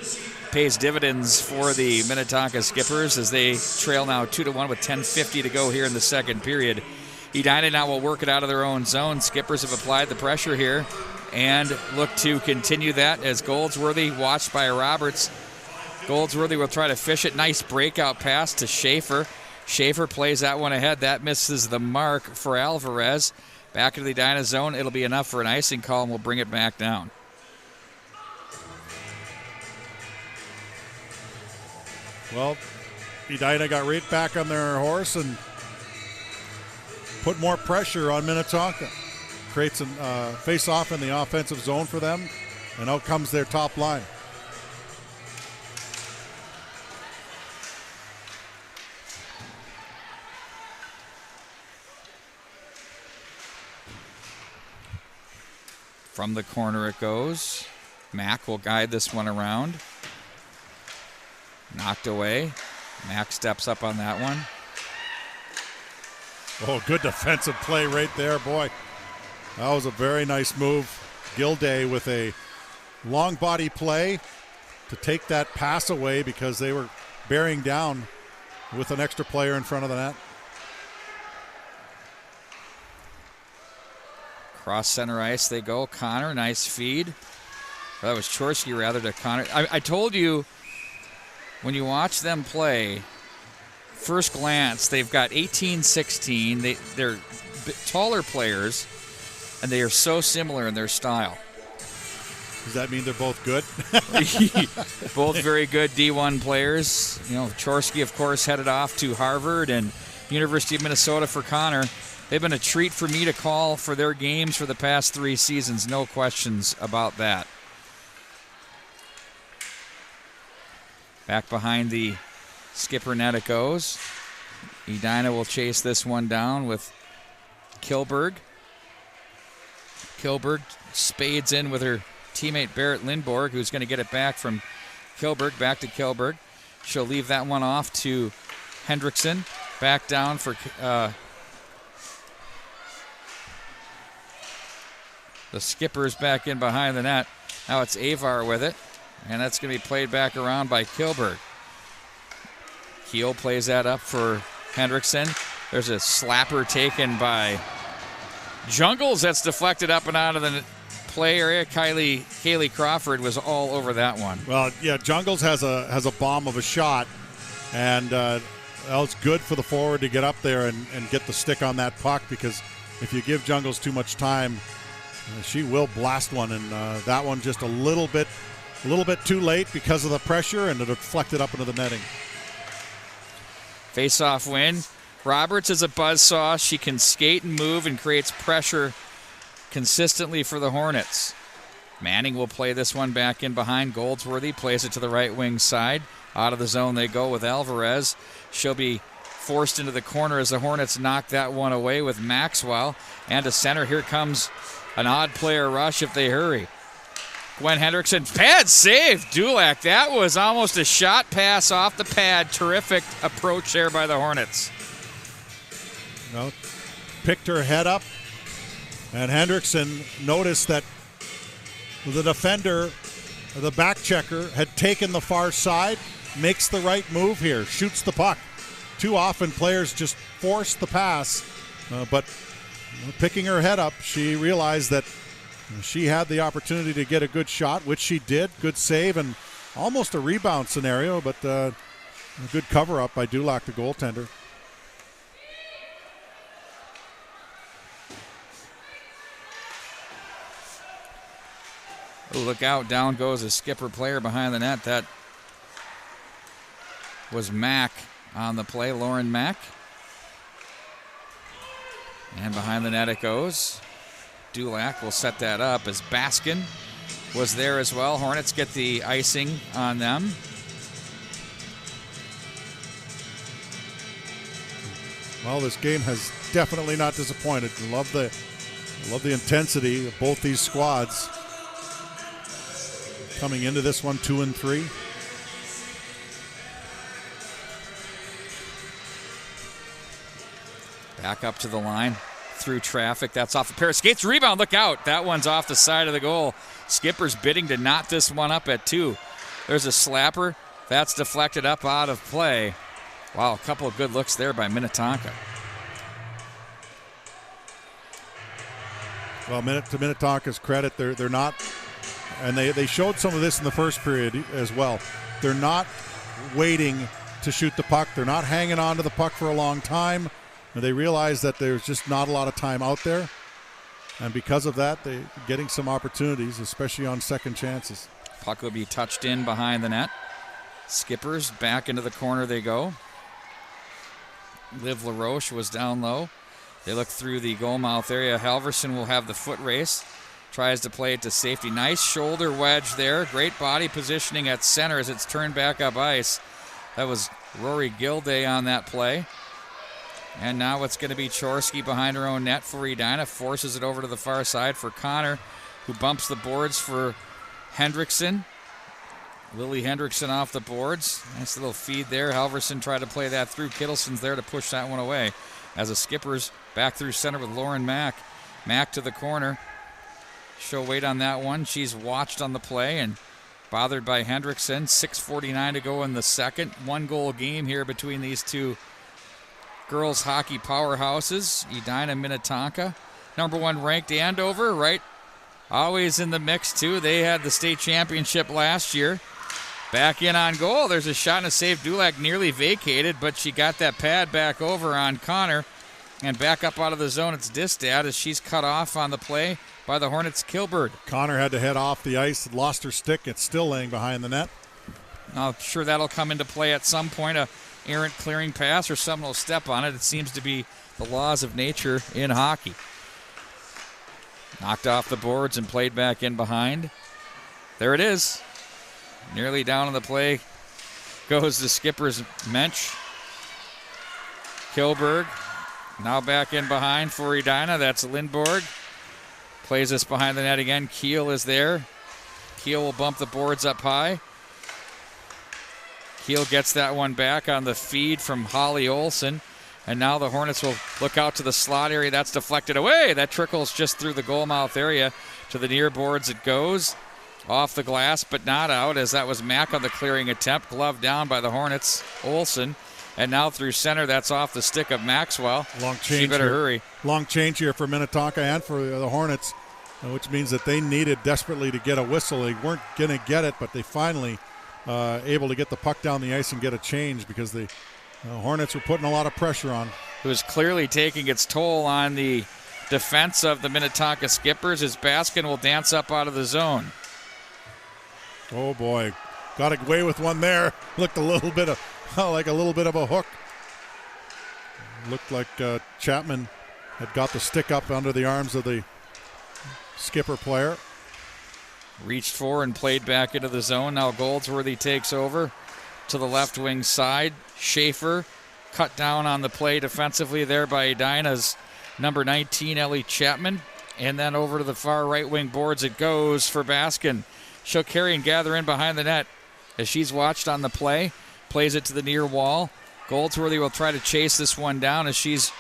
pays dividends for the Minnetonka Skippers as they trail now 2-1 with 10:50 to go here in the second period. Edina now will work it out of their own zone. Skippers have applied the pressure here and look to continue that as Goldsworthy, watched by Roberts. Goldsworthy will try to fish it. Nice breakout pass to Schaefer. Schaefer plays that one ahead. That misses the mark for Alvarez. Back into the Edina zone. It'll be enough for an icing call, and we'll bring it back down. Well, Edina got right back on their horse and put more pressure on Minnetonka. Creates a face-off in the offensive zone for them, and out comes their top line. From the corner it goes. Mack will guide this one around. Knocked away. Mack steps up on that one. Oh, good defensive play right there, boy. That was a very nice move. Gilday with a long body play to take that pass away because they were bearing down with an extra player in front of the net. Cross center ice they go. Connor, nice feed. That was Chorsky rather to Connor. I told you when you watch them play, first glance, they've got 18-16. They're taller players, and they are so similar in their style. Does that mean they're both good? Both very good D1 players. You know, Chorsky, of course, headed off to Harvard and University of Minnesota for Connor. They've been a treat for me to call for their games for the past 3 seasons. No questions about that. Back behind the Skipper net it goes. Edina will chase this one down with Kilberg. Kilberg spades in with her teammate Barrett Lindborg, who's going to get it back from Kilberg. Back to Kilberg. She'll leave that one off to Hendrickson. Back down for the Skippers back in behind the net. Now it's Avar with it, and that's going to be played back around by Kilberg. Keel plays that up for Hendrickson. There's a slapper taken by Jungles that's deflected up and out of the play area. Kaylee Crawford was all over that one. Well, yeah, Jungles has a bomb of a shot, and that was good for the forward to get up there and get the stick on that puck, because if you give Jungles too much time, she will blast one, and that one just a little bit too late because of the pressure, and it deflected up into the netting. Face-off win. Roberts is a buzzsaw. She can skate and move and creates pressure consistently for the Hornets. Manning will play this one back in behind. Goldsworthy plays it to the right wing side. Out of the zone they go with Alvarez. She'll be forced into the corner as the Hornets knock that one away with Maxwell. And to center, here comes an odd player rush if they hurry. Gwen Hendrickson, pad save, Dulac. That was almost a shot pass off the pad. Terrific approach there by the Hornets. Well, picked her head up, and Hendrickson noticed that the defender, the back checker, had taken the far side, makes the right move here, shoots the puck. Too often players just force the pass, but picking her head up, she realized that she had the opportunity to get a good shot, which she did. Good save and almost a rebound scenario, but a good cover-up by Dulac, the goaltender. Oh, look out. Down goes a Skipper player behind the net. That was Mack on the play, Lauren Mack. And behind the net it goes. Dulac will set that up as Baskin was there as well. Hornets get the icing on them. Well, this game has definitely not disappointed. I love the intensity of both these squads. Coming into this one 2-3. Back up to the line. Through traffic. That's off a pair of skates. Rebound. Look out. That one's off the side of the goal. Skipper's bidding to knot this one up at 2. There's a slapper. That's deflected up out of play. Wow, a couple of good looks there by Minnetonka. Well, to Minnetonka's credit, they're not, and they showed some of this in the first period as well. They're not waiting to shoot the puck. They're not hanging on to the puck for a long time. And they realize that there's just not a lot of time out there. And because of that, they're getting some opportunities, especially on second chances. Puck will be touched in behind the net. Skippers back into the corner they go. Liv LaRoche was down low. They look through the goal mouth area. Halverson will have the foot race. Tries to play it to safety. Nice shoulder wedge there. Great body positioning at center as it's turned back up ice. That was Rory Gilday on that play. And now it's going to be Chorsky behind her own net for Edina. Forces it over to the far side for Connor, who bumps the boards for Hendrickson. Lily Hendrickson off the boards. Nice little feed there. Halverson tried to play that through. Kittleson's there to push that one away. As the Skippers back through center with Lauren Mack. Mack to the corner. She'll wait on that one. She's watched on the play and bothered by Hendrickson. 6:49 to go in the second. 1-goal game here between these two girls hockey powerhouses. Edina Minnetonka. Number 1 ranked Andover, right? Always in the mix too. They had the state championship last year. Back in on goal. There's a shot and a save. Dulac nearly vacated, but she got that pad back over on Connor. And back up out of the zone, it's Distad as she's cut off on the play by the Hornets' Kilberg. Connor had to head off the ice, lost her stick. It's still laying behind the net. I'm sure that'll come into play at some point. A errant clearing pass or someone will step on it. It seems to be the laws of nature in hockey. Knocked off the boards and played back in behind. There it is. Nearly down on the play goes the Skippers' Mensch. Kilberg now back in behind for Edina. That's Lindborg. Plays us behind the net again. Keel is there. Keel will bump the boards up high. Keel gets that one back on the feed from Holly Olsen. And now the Hornets will look out to the slot area. That's deflected away. That trickles just through the goal mouth area to the near boards. It goes off the glass, but not out, as that was Mack on the clearing attempt. Glove down by the Hornets. Olsen. And now through center, that's off the stick of Maxwell. Long change. She better hurry. Long change here for Minnetonka and for the Hornets, which means that they needed desperately to get a whistle. They weren't going to get it, but they finally able to get the puck down the ice and get a change because the Hornets were putting a lot of pressure on. It was clearly taking its toll on the defense of the Minnetonka Skippers as Baskin will dance up out of the zone. Oh boy, got away with one there. Looked a little bit of like a little bit of a hook. Looked like Chapman had got the stick up under the arms of the Skipper player. Reached for and played back into the zone. Now Goldsworthy takes over to the left wing side. Schaefer cut down on the play defensively there by Edina's number 19, Ellie Chapman. And then over to the far right wing boards it goes for Baskin. She'll carry and gather in behind the net as she's watched on the play. Plays it to the near wall. Goldsworthy will try to chase this one down as she's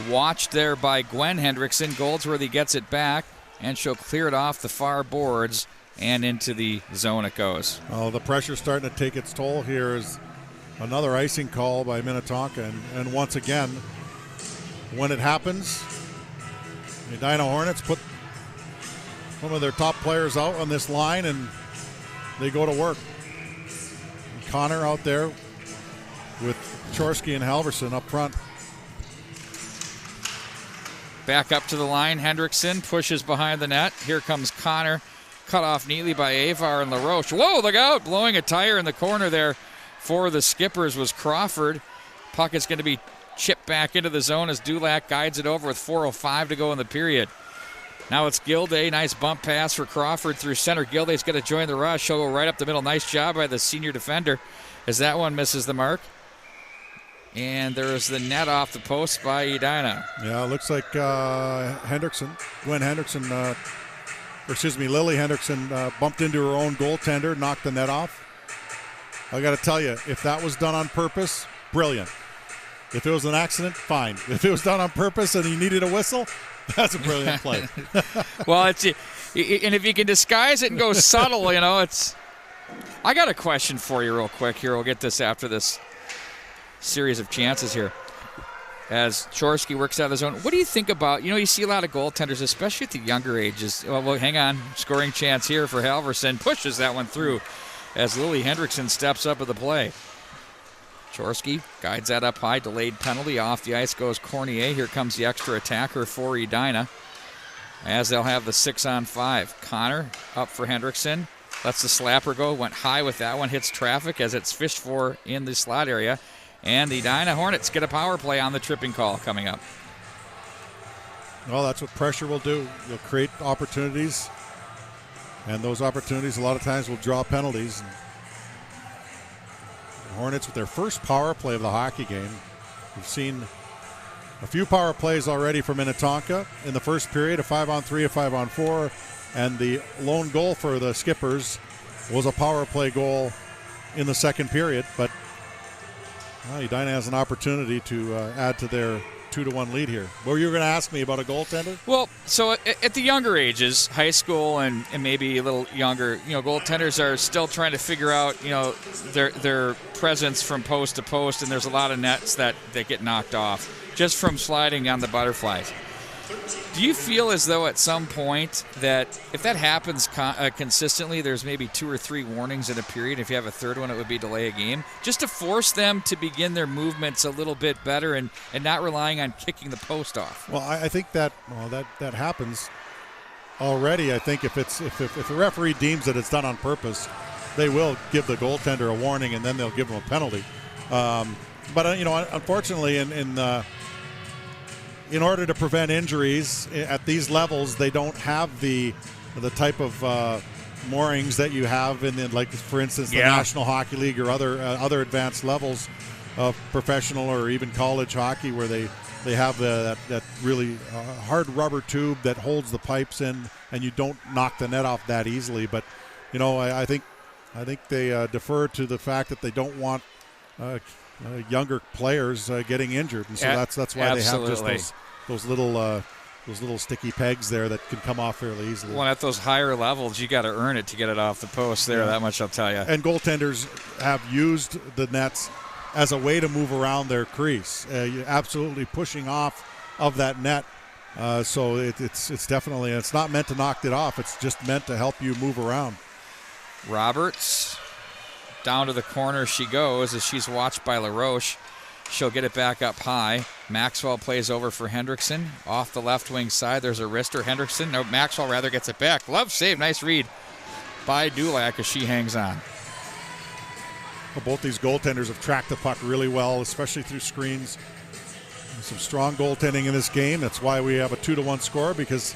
watched there by Gwen Hendrickson. Goldsworthy gets it back, and she'll clear it off the far boards, and into the zone it goes. Oh, the pressure's starting to take its toll here as another icing call by Minnetonka. And once again, when it happens, the Edina Hornets put one of their top players out on this line, and they go to work. And Connor out there with Chorsky and Halverson up front. Back up to the line, Hendrickson pushes behind the net. Here comes Connor, cut off neatly by Avar and LaRoche. Whoa, look out, blowing a tire in the corner there for the Skippers was Crawford. Puck is going to be chipped back into the zone as Dulac guides it over with 4:05 to go in the period. Now it's Gilday. Nice bump pass for Crawford through center. Gilday's going to join the rush. She'll go right up the middle. Nice job by the senior defender as that one misses the mark. And there's the net off the post by Edina. Yeah, it looks like Lily Hendrickson bumped into her own goaltender, knocked the net off. I got to tell you, if that was done on purpose, brilliant. If it was an accident, fine. If it was done on purpose and he needed a whistle, that's a brilliant play. Well, and if you can disguise it and go subtle, it's. I got a question for you real quick here. We'll get this after this series of chances here. As Chorsky works out of the zone, what do you think about, you see a lot of goaltenders, especially at the younger ages. Well, hang on. Scoring chance here for Halverson. Pushes that one through as Lily Hendrickson steps up at the play. Chorski guides that up high, delayed penalty. Off the ice goes Cornier. Here comes the extra attacker for Edina, as they'll have the 6-on-5. Connor up for Hendrickson. Lets the slapper go. Went high with that one. Hits traffic as it's fished for in the slot area. And the Edina Hornets get a power play on the tripping call coming up. Well, that's what pressure will do. You'll create opportunities, and those opportunities a lot of times will draw penalties. The Hornets with their first power play of the hockey game. We've seen a few power plays already from Minnetonka in the first period, a 5-on-3, a 5-on-4, and the lone goal for the Skippers was a power play goal in the second period. But Edina has an opportunity to add to their 2-1 lead here. What were you going to ask me about a goaltender? Well, so at the younger ages, high school and maybe a little younger, goaltenders are still trying to figure out, their presence from post to post, and there's a lot of nets that get knocked off just from sliding on the butterflies. Do you feel as though at some point that if that happens consistently, there's maybe 2 or 3 warnings in a period? If you have a third one, it would be delay a game, just to force them to begin their movements a little bit better and not relying on kicking the post off? Well, I think that happens already. I think if the referee deems that it's done on purpose, they will give the goaltender a warning and then they'll give him a penalty. But unfortunately, in order to prevent injuries at these levels, they don't have the type of moorings that you have for instance, the National Hockey League or other advanced levels of professional or even college hockey, where they have that really hard rubber tube that holds the pipes in, and you don't knock the net off that easily. But I think they defer to the fact that they don't want younger players getting injured, and so that's why they have just those little sticky pegs there that can come off fairly easily. Well, at those higher levels, you got to earn it to get it off the post there. That much I'll tell you. And goaltenders have used the nets as a way to move around their crease, absolutely pushing off of that net. So it's definitely, it's not meant to knock it off. It's just meant to help you move around. Roberts. Down to the corner she goes as she's watched by LaRoche. She'll get it back up high. Maxwell plays over for Hendrickson. Off the left wing side, there's a wrister. Maxwell rather gets it back. Glove save, nice read by Dulac as she hangs on. Well, both these goaltenders have tracked the puck really well, especially through screens. There's some strong goaltending in this game. That's why we have a 2-1 score, because,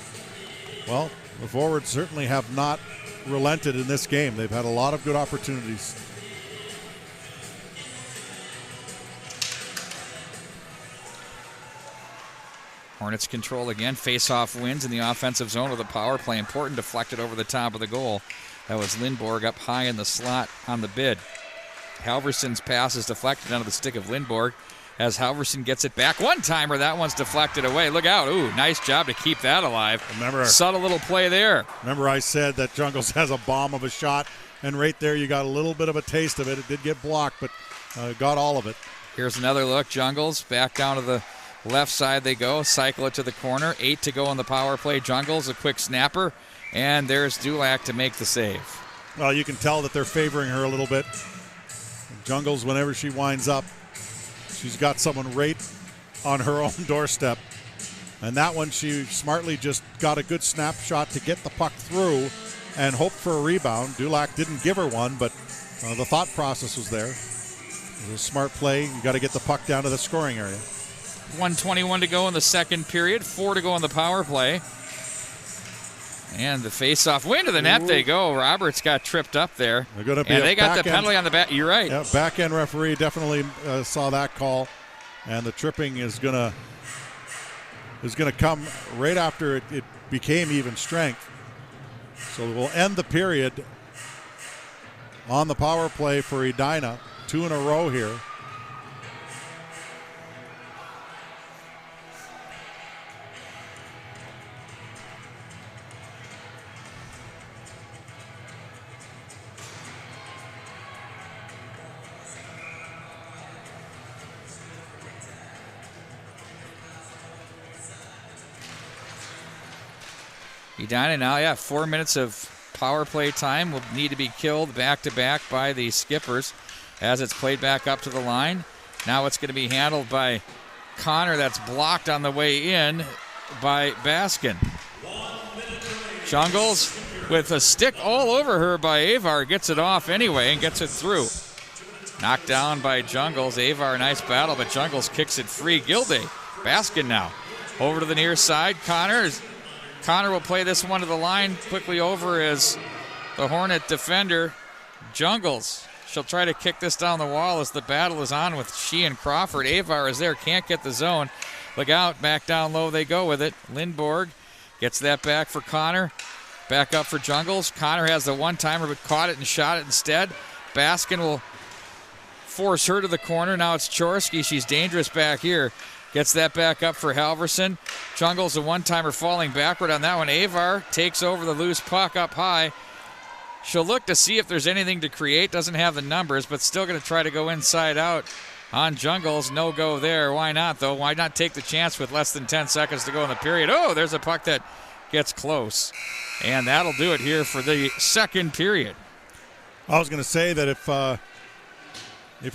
well, the forwards certainly have not relented in this game. They've had a lot of good opportunities. Hornets control again. Face-off wins in the offensive zone with a power play. Important, deflected over the top of the goal. That was Lindborg up high in the slot on the bid. Halverson's pass is deflected onto the stick of Lindborg as Halverson gets it back. One-timer, that one's deflected away. Look out. Ooh, nice job to keep that alive. Subtle little play there. Remember I said that Jungles has a bomb of a shot, and right there you got a little bit of a taste of it. It did get blocked, but got all of it. Here's another look. Jungles back down to the left side they go. Cycle it to the corner. 8 to go on the power play. Jungles, a quick snapper, and there's Dulac to make the save. Well, you can tell that they're favoring her a little bit. Jungles, whenever she winds up, she's got someone right on her own doorstep. And that one, she smartly just got a good snapshot to get the puck through and hope for a rebound. Dulac didn't give her one, but the thought process was there. It was a smart play. You got to get the puck down to the scoring area. 1:21 to go in the second period. 4 to go on the power play. And the face-off win to the net they go. Roberts got tripped up there. They got the penalty on the back. You're right. Yeah, back-end referee definitely saw that call. And the tripping is gonna come right after it became even strength. So we'll end the period on the power play for Edina. 2 in a row here. Edina now, 4 minutes of power play time will need to be killed back-to-back by the Skippers. as it's played back up to the line. Now it's going to be handled by Connor. That's blocked on the way in by Baskin. Jungles with a stick all over her by Avar, gets it off anyway and gets it through. Knocked down by Jungles. Avar, nice battle, but Jungles kicks it free. Gilday, Baskin now. Over to the near side. Connor will play this one to the line. Quickly over is the Hornet defender, Jungles. She'll try to kick this down the wall as the battle is on with she and Crawford. Avar is there, can't get the zone. Look out, back down low they go with it. Lindborg gets that back for Connor. Back up for Jungles. Connor has the one-timer but caught it and shot it instead. Baskin will force her to the corner. Now it's Chorsky. She's dangerous back here. Gets that back up for Halverson. Jungles a one-timer falling backward on that one. Avar takes over the loose puck up high. She'll look to see if there's anything to create. Doesn't have the numbers, but still going to try to go inside out on Jungles. No go there. Why not, though? Why not take the chance with less than 10 seconds to go in the period? Oh, there's a puck that gets close. And that'll do it here for the second period. I was going to say that if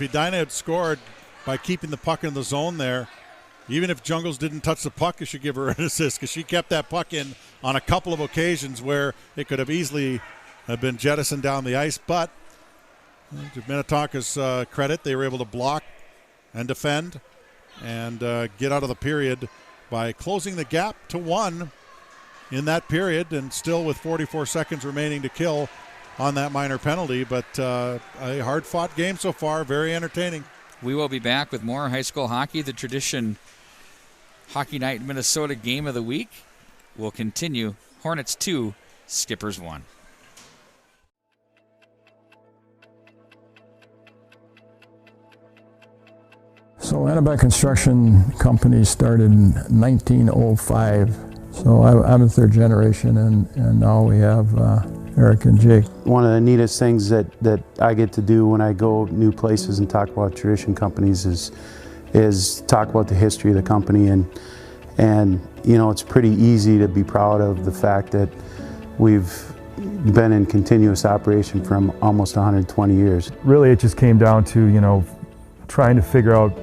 Edina had scored by keeping the puck in the zone there, even if Jungles didn't touch the puck, you should give her an assist because she kept that puck in on a couple of occasions where it could have easily have been jettisoned down the ice. But to Minnetonka's credit, they were able to block and defend and get out of the period by closing the gap to 1 in that period, and still with 44 seconds remaining to kill on that minor penalty. But a hard-fought game so far, very entertaining. We will be back with more high school hockey. The Tradition Hockey Night Minnesota Game of the Week will continue. Hornets 2, Skippers 1. So Anabai Construction Company started in 1905. So I'm a third generation, and now we have Eric and Jake. One of the neatest things that I get to do when I go new places and talk about Tradition Companies is talk about the history of the company, and you know, it's pretty easy to be proud of the fact that we've been in continuous operation for almost 120 years. Really, it just came down to, you know, trying to figure out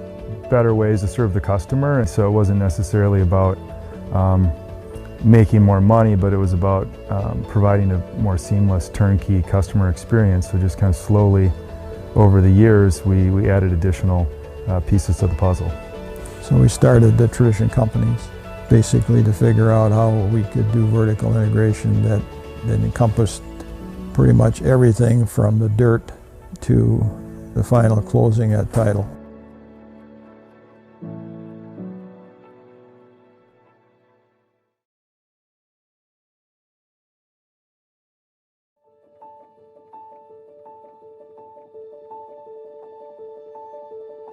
better ways to serve the customer. And so it wasn't necessarily about making more money, but it was about providing a more seamless turnkey customer experience. So just kind of slowly over the years, we added additional pieces to the puzzle. So we started the Tradition Companies basically to figure out how we could do vertical integration that encompassed pretty much everything from the dirt to the final closing at title.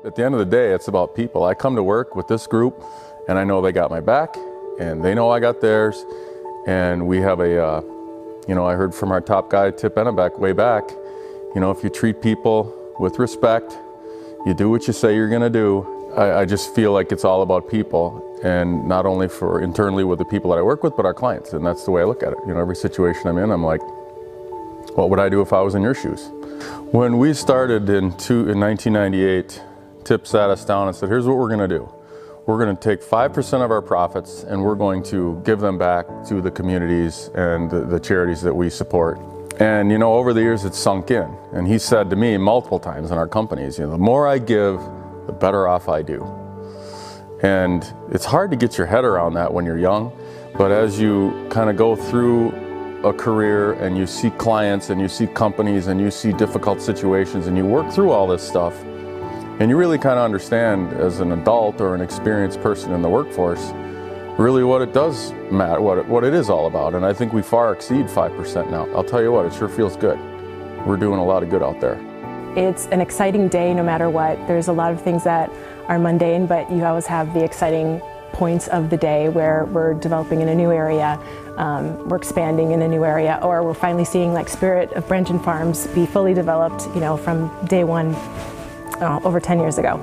At the end of the day, it's about people. I come to work with this group, and I know they got my back, and they know I got theirs, and we have a, you know, I heard from our top guy, Tip Ennebeck, way back, you know, if you treat people with respect, you do what you say you're gonna do. I just feel like it's all about people, and not only for internally with the people that I work with, but our clients, and that's the way I look at it. You know, every situation I'm in, I'm like, what would I do if I was in your shoes? When we started in 1998, Tip sat us down and said, here's what we're going to do. We're going to take 5% of our profits and we're going to give them back to the communities and the charities that we support. And you know, over the years it's sunk in. And he said to me multiple times in our companies, you know, the more I give, the better off I do. And it's hard to get your head around that when you're young, but as you kind of go through a career and you see clients and you see companies and you see difficult situations and you work through all this stuff, and you really kind of understand as an adult or an experienced person in the workforce, really what it does matter, what it is all about. And I think we far exceed 5% now. I'll tell you what, it sure feels good. We're doing a lot of good out there. It's an exciting day no matter what. There's a lot of things that are mundane, but you always have the exciting points of the day where we're developing in a new area, we're expanding in a new area, or we're finally seeing like Spirit of Brenton Farms be fully developed, you know, from day one over 10 years ago.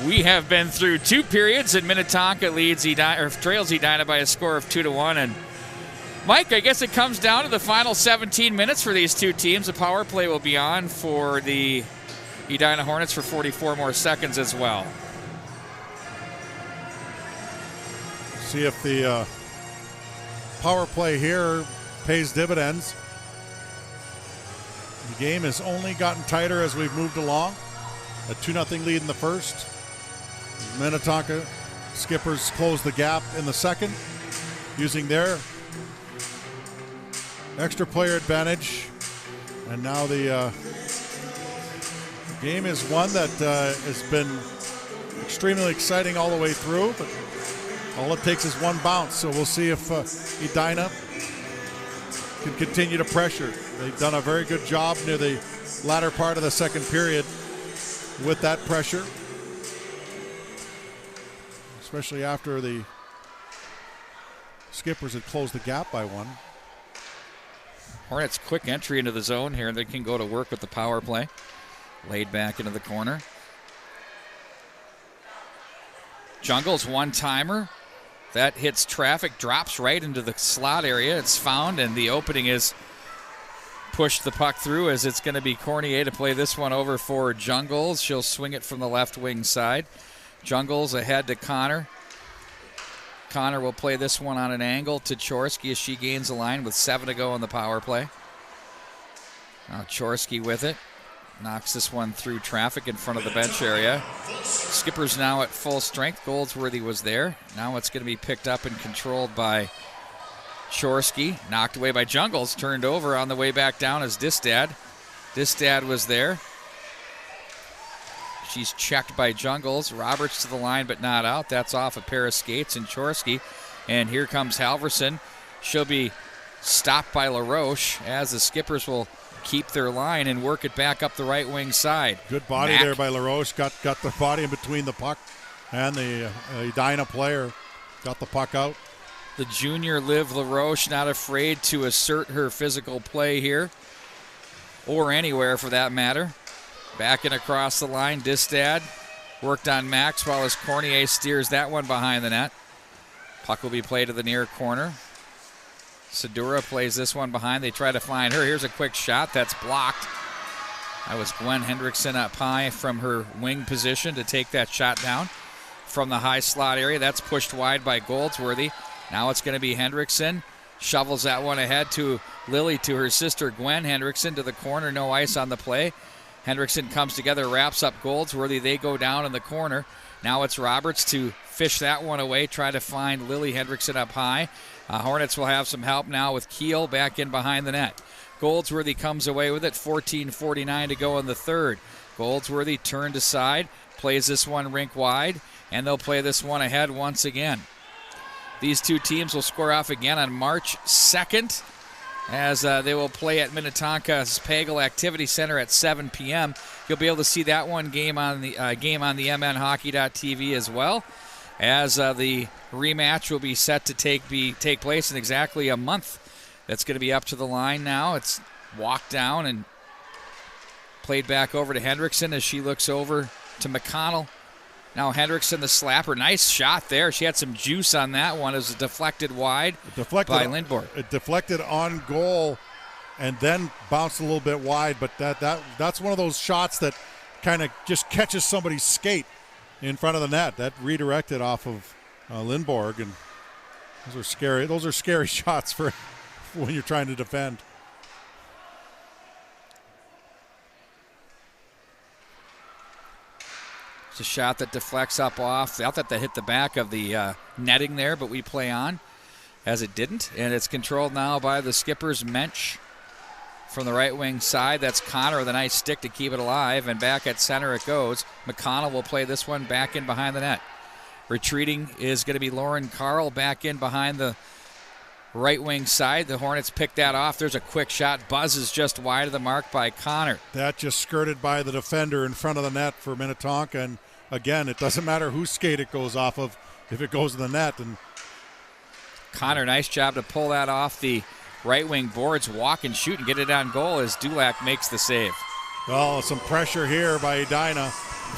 We have been through 2 periods, and Minnetonka trails Edina by a score of 2-1. And Mike, I guess it comes down to the final 17 minutes for these two teams. The power play will be on for the Edina Hornets for 44 more seconds as well. See if the power play here pays dividends. The game has only gotten tighter as we've moved along. A 2-0 lead in the first. Minnetonka Skippers close the gap in the second using their extra player advantage. And now the game is one that has been extremely exciting all the way through, but all it takes is one bounce. So we'll see if Edina can continue to pressure. They've done a very good job near the latter part of the second period with that pressure, especially after the Skippers had closed the gap by 1. Hornets quick entry into the zone here, and they can go to work with the power play. Laid back into the corner. Jungle's one-timer. That hits traffic, drops right into the slot area. It's found, and the opening is pushed the puck through as it's going to be Cornier to play this one over for Jungles. She'll swing it from the left wing side. Jungles ahead to Connor. Connor will play this one on an angle to Chorsky as she gains the line with 7 to go on the power play. Now Chorsky with it. Knocks this one through traffic in front of the bench area. Skippers now at full strength. Goldsworthy was there. Now it's going to be picked up and controlled by Chorsky. Knocked away by Jungles. Turned over on the way back down as Distad. Distad was there. She's checked by Jungles. Roberts to the line but not out. That's off a pair of skates and Chorsky. And here comes Halverson. She'll be stopped by LaRoche as the Skippers will keep their line and work it back up the right wing side. Good body there by LaRoche. Got the body in between the puck and the Edina player. Got the puck out. The junior Liv LaRoche not afraid to assert her physical play here, or anywhere for that matter. Back and across the line, Distad worked on Maxwell as Cornier steers that one behind the net. Puck will be played to the near corner. Sedura plays this one behind. They try to find her. Here's a quick shot that's blocked. That was Gwen Hendrickson up high from her wing position to take that shot down from the high slot area. That's pushed wide by Goldsworthy. Now it's going to be Hendrickson. Shovels that one ahead to Lily, to her sister Gwen Hendrickson, to the corner. No ice on the play. Hendrickson comes together, wraps up Goldsworthy. They go down in the corner. Now it's Roberts to fish that one away, try to find Lily Hendrickson up high. Hornets will have some help now with Keel back in behind the net. Goldsworthy comes away with it. 14:49 to go in the third. Goldsworthy turned aside, plays this one rink wide, and they'll play this one ahead once again. These two teams will square off again on March 2nd as they will play at Minnetonka's Pagel Activity Center at 7 p.m. You'll be able to see that one game on the MNHockey.tv as well, as the rematch will be set to take place in exactly a month. That's going to be up to the line now. It's walked down and played back over to Hendrickson as she looks over to McConnell. Now Hendrickson, the slapper. Nice shot there. She had some juice on that one. It was deflected wide by Lindborg. It deflected on goal and then bounced a little bit wide, but that's one of those shots that kind of just catches somebody's skate in front of the net. That redirected off of Lindborg, and those are scary. Those are scary shots for when you're trying to defend. It's a shot that deflects up off. I thought that hit the back of the netting there, but we play on as it didn't. And it's controlled now by the Skippers. Mensch from the right wing side. That's Connor with a nice stick to keep it alive. And back at center it goes. McConnell will play this one back in behind the net. Retreating is going to be Lauren Carl back in behind the right wing side. The Hornets pick that off. There's a quick shot. Buzzes just wide of the mark by Connor. That just skirted by the defender in front of the net for Minnetonka. And again, it doesn't matter whose skate it goes off of if it goes in the net. And Connor, nice job to pull that off the right wing boards, walk and shoot and get it on goal as Dulac makes the save. Well, some pressure here by Edina.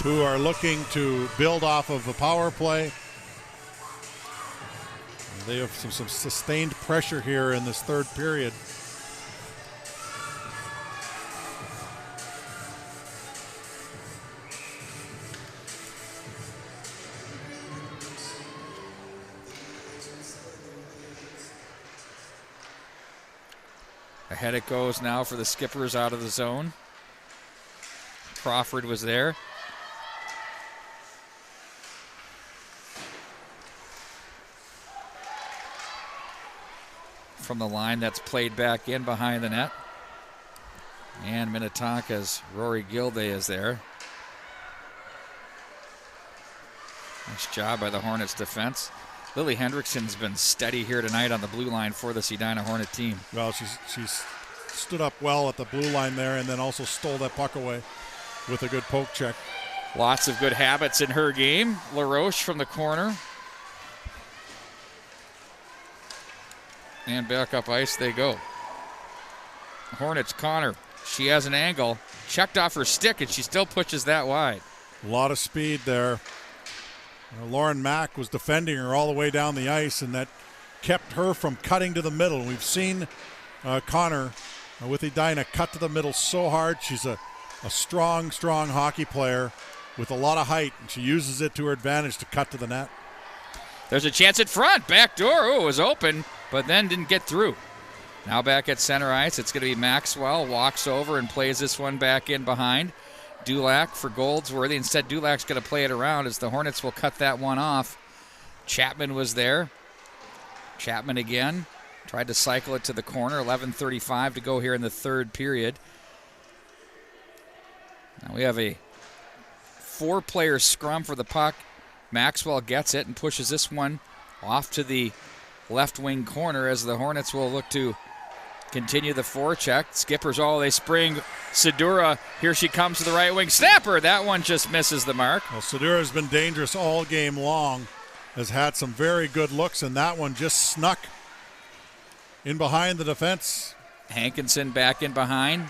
who are looking to build off of a power play. They have some sustained pressure here in this third period. Ahead it goes now for the Skippers out of the zone. Crawford was there. From the line, that's played back in behind the net. And Minnetonka's Rory Gilday is there. Nice job by the Hornets defense. Lily Hendrickson's been steady here tonight on the blue line for this Edina Hornet team. Well, she's stood up well at the blue line there and then also stole that puck away with a good poke check. Lots of good habits in her game. LaRoche from the corner. And back up ice they go. Hornets, Connor. She has an angle. Checked off her stick, and she still pushes that wide. A lot of speed there. Lauren Mack was defending her all the way down the ice, and that kept her from cutting to the middle. We've seen Connor with Edina cut to the middle so hard. She's a strong hockey player with a lot of height, and she uses it to her advantage to cut to the net. There's a chance at front. Back door. Oh, it was open, but then didn't get through. Now back at center ice, it's going to be Maxwell. Walks over and plays this one back in behind. Dulac for Goldsworthy. Instead, Dulac's going to play it around as the Hornets will cut that one off. Chapman was there. Chapman again. Tried to cycle it to the corner. 11:35 to go here in the third period. Now we have a 4-player scrum for the puck. Maxwell gets it and pushes this one off to the left wing corner as the Hornets will look to continue the forecheck. Skippers, they spring. Sedura, here she comes to the right wing. Snapper, that one just misses the mark. Well, Sedura's been dangerous all game long. Has had some very good looks, and that one just snuck in behind the defense. Hankinson back in behind.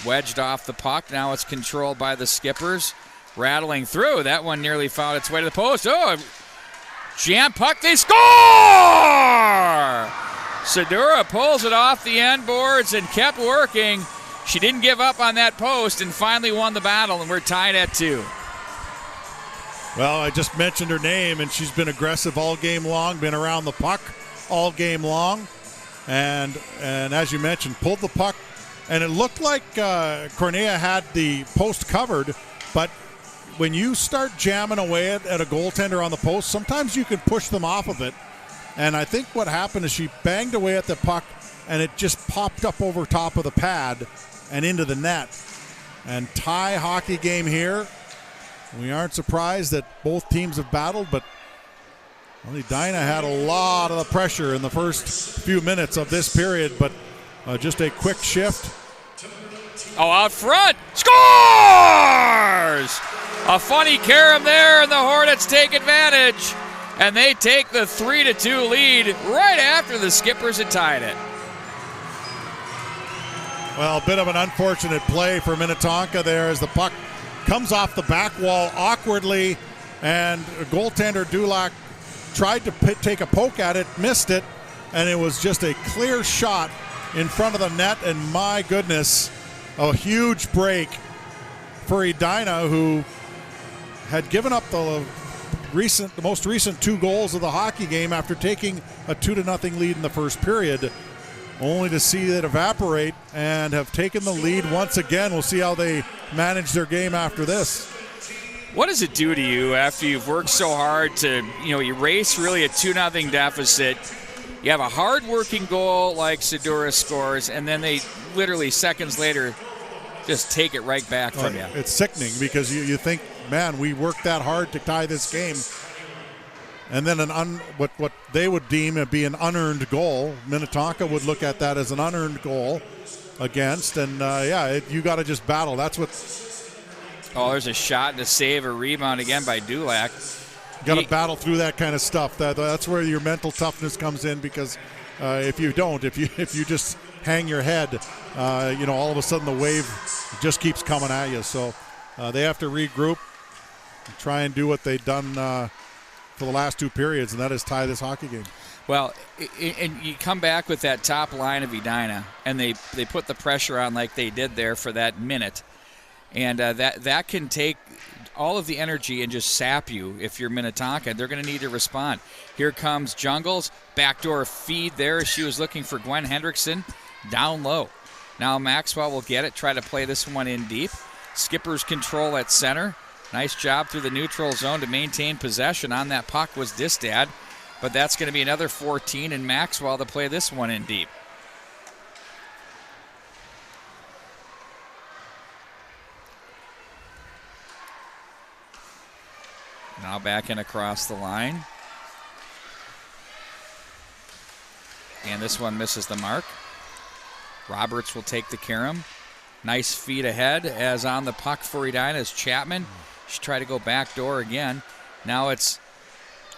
Wedged off the puck. Now it's controlled by the Skippers. Rattling through. That one nearly found its way to the post. Oh, jam puck. They score! Sedura pulls it off the end boards and kept working. She didn't give up on that post and finally won the battle, and we're tied at 2. Well, I just mentioned her name, and she's been aggressive all game long, been around the puck all game long, and as you mentioned, pulled the puck, and it looked like Cornea had the post covered, but when you start jamming away at a goaltender on the post, sometimes you can push them off of it. And I think what happened is she banged away at the puck, and it just popped up over top of the pad and into the net. And tie hockey game here. We aren't surprised that both teams have battled, but Edina had a lot of the pressure in the first few minutes of this period, but just a quick shift. Oh, out front. Scores! A funny carom there, and the Hornets take advantage. And they take the 3-2 lead right after the Skippers had tied it. Well, a bit of an unfortunate play for Minnetonka there as the puck comes off the back wall awkwardly, and goaltender Dulac tried to take a poke at it, missed it, and it was just a clear shot in front of the net, and my goodness, a huge break for Edina, who had given up the most recent 2 goals of the hockey game after taking a 2-0 lead in the first period, only to see it evaporate and have taken the lead once again. We'll see how they manage their game after this. What does it do to you after you've worked so hard to, erase really a 2-0 deficit? You have a hard-working goal like Sedura scores, and then they literally seconds later just take it right back from you. It's sickening because you think, man, we worked that hard to tie this game. And then what they would deem to be an unearned goal, Minnetonka would look at that as an unearned goal against. And, you got to just battle. That's what. Oh, there's a shot and a save, a rebound again by Dulac. You got to battle through that kind of stuff. That's where your mental toughness comes in, because if you just hang your head, all of a sudden the wave just keeps coming at you. So they have to regroup. try and do what they've done for the last 2 periods, and that is tie this hockey game. Well, and you come back with that top line of Edina, and they put the pressure on like they did there for that minute. And that can take all of the energy and just sap you if you're Minnetonka. They're going to need to respond. Here comes Jungles. Backdoor feed there. She was looking for Gwen Hendrickson down low. Now Maxwell will get it, try to play this one in deep. Skippers control at center. Nice job through the neutral zone to maintain possession on that puck was Distad. But that's going to be another 14, and Maxwell to play this one in deep. Now back in across the line. And this one misses the mark. Roberts will take the carom. Nice feed ahead as on the puck for Edina is Chapman. She tried to go back door again. Now it's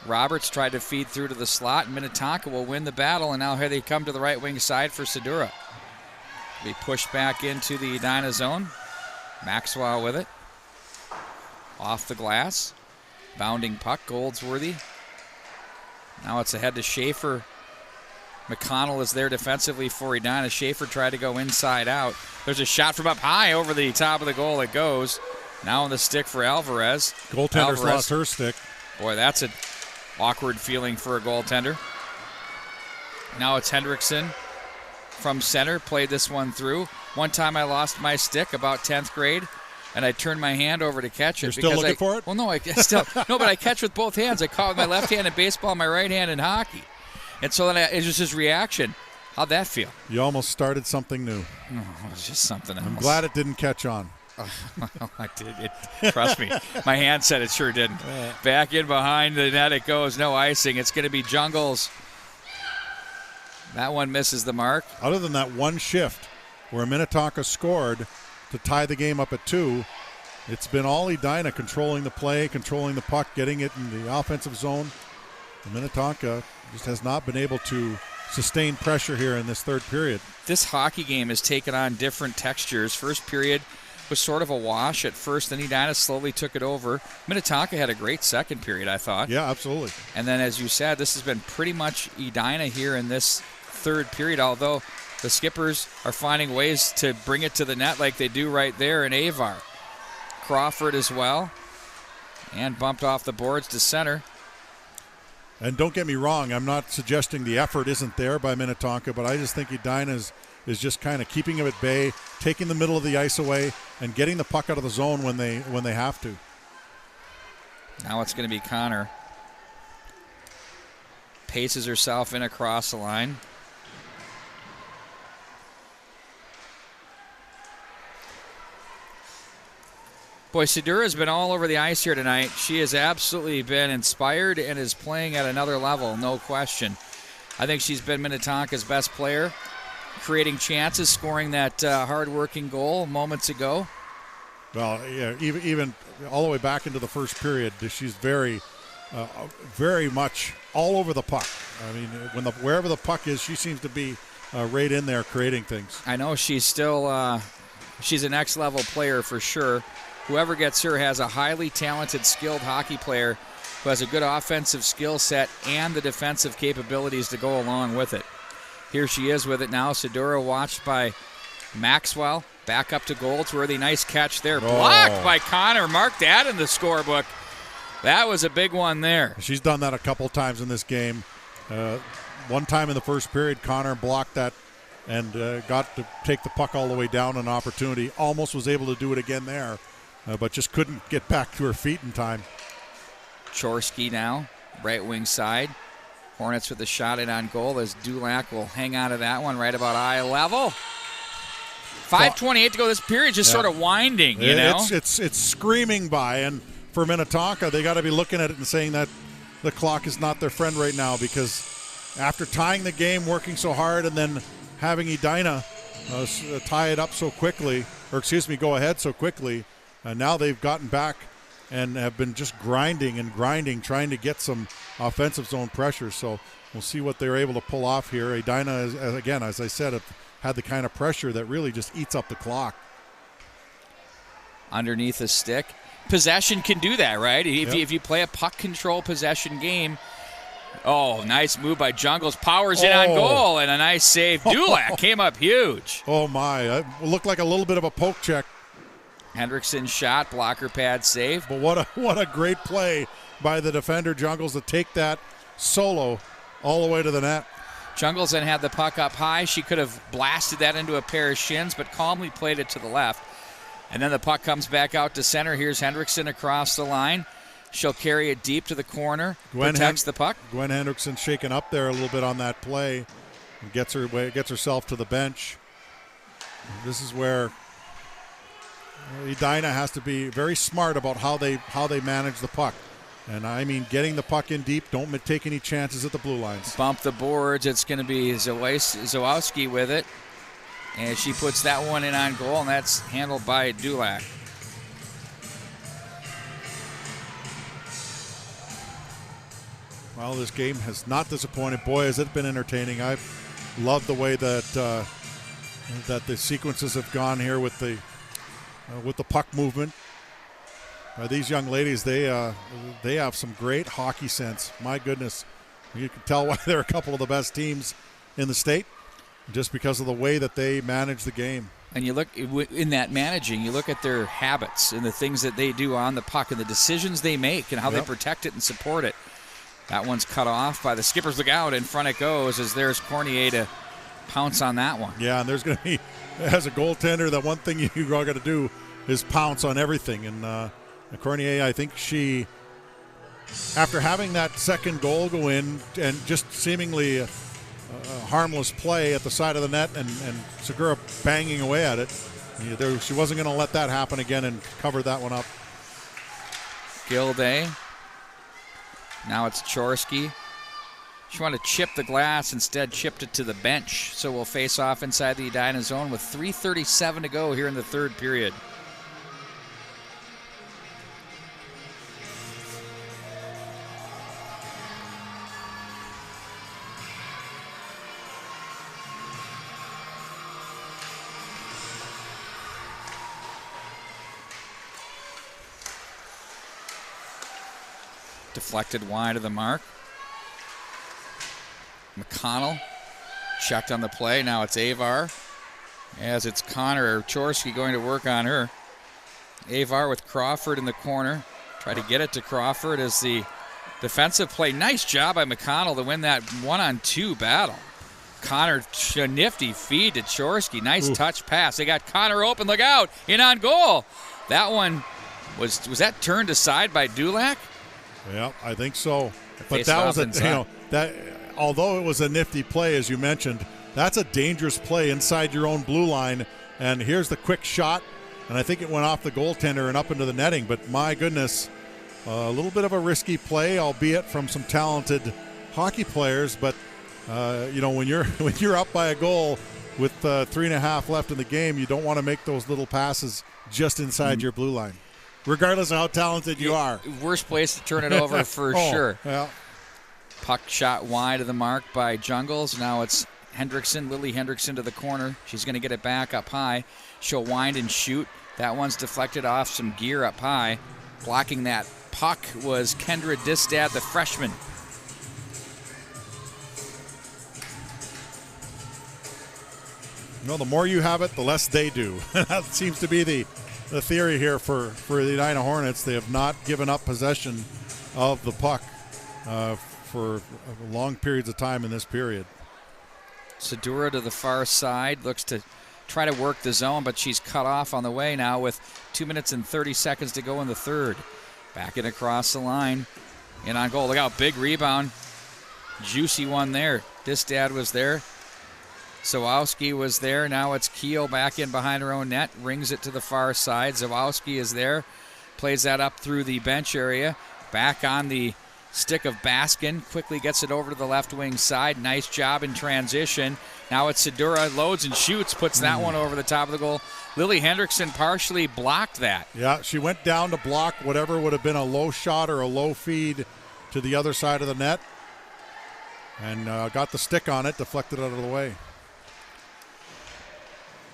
Roberts tried to feed through to the slot. Minnetonka will win the battle, and now here they come to the right wing side for Sedura. Be pushed back into the Edina zone. Maxwell with it. Off the glass. Bounding puck, Goldsworthy. Now it's ahead to Schaefer. McConnell is there defensively for Edina. Schaefer tried to go inside out. There's a shot from up high over the top of the goal. It goes. Now on the stick for Alvarez. Goaltender's lost her stick. Boy, that's an awkward feeling for a goaltender. Now it's Hendrickson from center. Played this one through. One time I lost my stick about 10th grade, and I turned my hand over to catch it. You're still looking for it? Well, no, but I catch with both hands. I caught with my left hand in baseball, my right hand in hockey. And so then it was his reaction. How'd that feel? You almost started something new. No, it was just something else. I'm glad it didn't catch on. I did. Trust me. My hand said it sure didn't. Back in behind the net it goes. No icing. It's going to be Jungles. That one misses the mark. Other than that one shift where Minnetonka scored to tie the game up at 2, it's been all Edina controlling the play, controlling the puck, getting it in the offensive zone. And Minnetonka just has not been able to sustain pressure here in this third period. This hockey game has taken on different textures. First period was sort of a wash at first, then Edina slowly took it over. Minnetonka had a great second period, I thought. Yeah, absolutely. And then, as you said, this has been pretty much Edina here in this third period, although the Skippers are finding ways to bring it to the net like they do right there in Avar. Crawford as well, and bumped off the boards to center. And don't get me wrong, I'm not suggesting the effort isn't there by Minnetonka, but I just think Edina is just kind of keeping them at bay, taking the middle of the ice away, and getting the puck out of the zone when they have to. Now it's going to be Connor. Paces herself in across the line. Boy, Sedura has been all over the ice here tonight. She has absolutely been inspired and is playing at another level, no question. I think she's been Minnetonka's best player, creating chances, scoring that hard-working goal moments ago. Well, yeah, even all the way back into the first period, she's very much all over the puck. I mean, wherever the puck is, she seems to be right in there creating things. I know she's still she's a next-level player for sure. Whoever gets her has a highly talented, skilled hockey player who has a good offensive skill set and the defensive capabilities to go along with it. Here she is with it now. Sedura watched by Maxwell. Back up to Goldsworthy. Nice catch there. Blocked by Connor. Mark that in the scorebook. That was a big one there. She's done that a couple times in this game. One time in the first period, Connor blocked that and got to take the puck all the way down, an opportunity. Almost was able to do it again there, but just couldn't get back to her feet in time. Chorsky now, right wing side. Hornets with the shot in on goal as Dulac will hang on to that one right about eye level. 5:28 to go. This period just sort of winding, you know? It's screaming by, and for Minnetonka, they got to be looking at it and saying that the clock is not their friend right now, because after tying the game, working so hard, and then having Edina tie it up so quickly, go ahead so quickly, now they've gotten back and have been just grinding, trying to get some offensive zone pressure. So we'll see what they're able to pull off here. Edina, again, as I said, have had the kind of pressure that really just eats up the clock. Underneath the stick. possession can do that, right? If you play a puck control possession game. Oh, nice move by Jungles. Powers in on goal, and a nice save. Dulac came up huge. Oh, my. It looked like a little bit of a poke check. Hendrickson shot, blocker pad save. But what a great play by the defender, Jungles, to take that solo all the way to the net. Jungles then had the puck up high. She could have blasted that into a pair of shins, but calmly played it to the left. And then the puck comes back out to center. Here's Hendrickson across the line. She'll carry it deep to the corner, protects the puck. Gwen Hendrickson shaking up there a little bit on that play and gets herself to the bench. This is where Edina has to be very smart about how they manage the puck. And I mean, getting the puck in deep, don't take any chances at the blue lines. Bump the boards. It's going to be Zawowski with it. And she puts that one in on goal, and that's handled by Dulac. Well, this game has not disappointed. Boy, has it been entertaining. I've loved the way that the sequences have gone here with the puck movement. These young ladies, they have some great hockey sense. My goodness, you can tell why they're a couple of the best teams in the state, just because of the way that they manage the game. And you look in that managing, you look at their habits and the things that they do on the puck and the decisions they make and how they protect it and support it. That one's cut off by the Skippers. Look out, in front it goes as there's Cornier to pounce on that one. Yeah, and there's going to be, as a goaltender, the one thing you are going to do is pounce on everything. And Cornier, I think she, after having that second goal go in and just seemingly a harmless play at the side of the net and Segura banging away at it, she wasn't going to let that happen again and covered that one up. Gilday. Now it's Chorsky. She wanted to chip the glass, instead chipped it to the bench. So we'll face off inside the Edina zone with 3:37 to go here in the third period. Deflected wide of the mark. McConnell checked on the play. Now it's Avar. As it's Connor or Chorsky going to work on her. Avar with Crawford in the corner. Try to get it to Crawford as the defensive play. Nice job by McConnell to win that 1-on-2 battle. Connor, a nifty feed to Chorsky. Nice touch pass. They got Connor open. Look out. In on goal. That one, was that turned aside by Dulac? Yeah, I think so. But that was although it was a nifty play, as you mentioned, that's a dangerous play inside your own blue line. And here's the quick shot, and I think it went off the goaltender and up into the netting. But my goodness, a little bit of a risky play, albeit from some talented hockey players. But when you're up by a goal with 3.5 left in the game, you don't want to make those little passes just inside your blue line, regardless of how talented you are. Worst place to turn it over for sure. Yeah. Puck shot wide of the mark by Jungles. Now it's Hendrickson, Lily Hendrickson to the corner. She's going to get it back up high. She'll wind and shoot. That one's deflected off some gear up high. Blocking that puck was Kendra Distad, the freshman. The more you have it, the less they do. That seems to be the theory here for the Edina Hornets. They have not given up possession of the puck for long periods of time in this period. Sedura to the far side, looks to try to work the zone, but she's cut off on the way now with 2 minutes and 30 seconds to go in the third. Back in across the line, in on goal. Look out, big rebound. Juicy one there. Distad was there. Zawowski was there. Now it's Keel back in behind her own net. Rings it to the far side. Zawowski is there. Plays that up through the bench area. Back on the stick of Baskin. Quickly gets it over to the left wing side. Nice job in transition. Now it's Sedura. Loads and shoots. Puts that one over the top of the goal. Lily Hendrickson partially blocked that. Yeah, she went down to block whatever would have been a low shot or a low feed to the other side of the net. And got the stick on it. Deflected out of the way.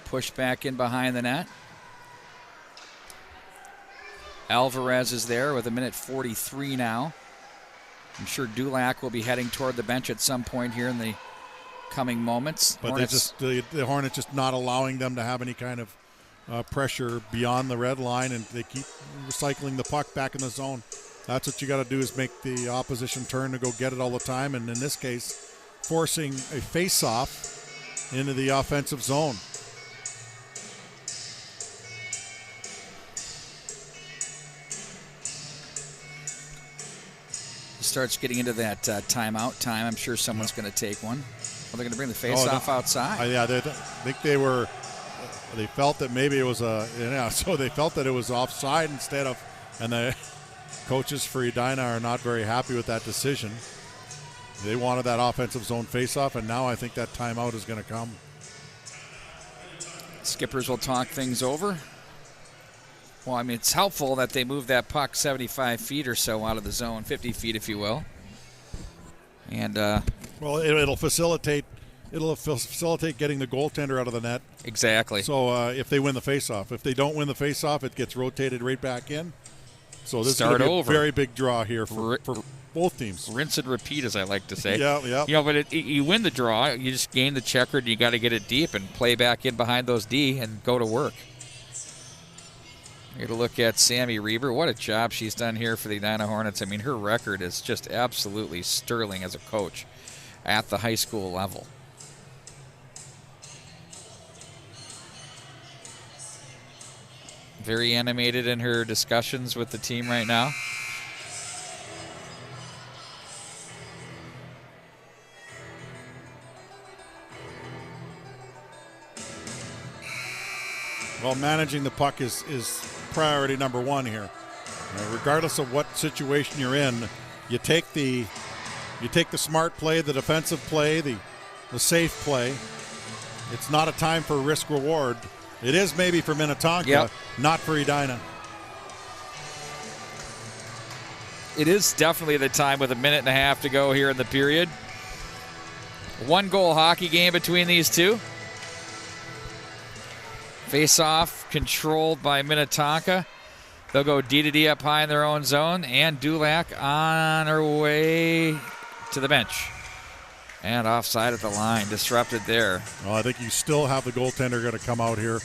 Pushed back in behind the net. Alvarez is there with 1:43 now. I'm sure Dulac will be heading toward the bench at some point here in the coming moments. But the Hornets just not allowing them to have any kind of pressure beyond the red line, and they keep recycling the puck back in the zone. That's what you got to do, is make the opposition turn to go get it all the time, and in this case, forcing a face-off into the offensive zone. Starts getting into that timeout time. I'm sure someone's going to take one. Are they going to bring the face-off outside? Yeah, I think they felt that maybe it was so they felt that it was offside instead of, and the coaches for Edina are not very happy with that decision. They wanted that offensive zone face-off, and now I think that timeout is going to come. Skippers will talk things over. Well, I mean, it's helpful that they move that puck 75 feet or so out of the zone, 50 feet, if you will. And well, it'll facilitate getting the goaltender out of the net. Exactly. So if they win the faceoff, if they don't win the faceoff, it gets rotated right back in. So this Start is going over. to be a very big draw here for both teams. Rinse and repeat, as I like to say. Yeah. You know, but you win the draw, you just gain the checker, and you got to get it deep and play back in behind those D and go to work. Here to look at Sammy Reber. What a job she's done here for the Edina Hornets. I mean, her record is just absolutely sterling as a coach at the high school level. Very animated in her discussions with the team right now. Well, managing the puck is priority number one here. Regardless of what situation you're in, you take the smart play, the defensive play, the safe play. It's not a time for risk reward. It is maybe for Minnetonka, not for Edina. It is definitely the time with 1.5 minutes to go here in the period. 1-goal hockey game between these two. Face-off controlled by Minnetonka. They'll go D-to-D up high in their own zone, and Dulac on her way to the bench. And offside at the line, disrupted there. Well, I think you still have the goaltender going to come out here,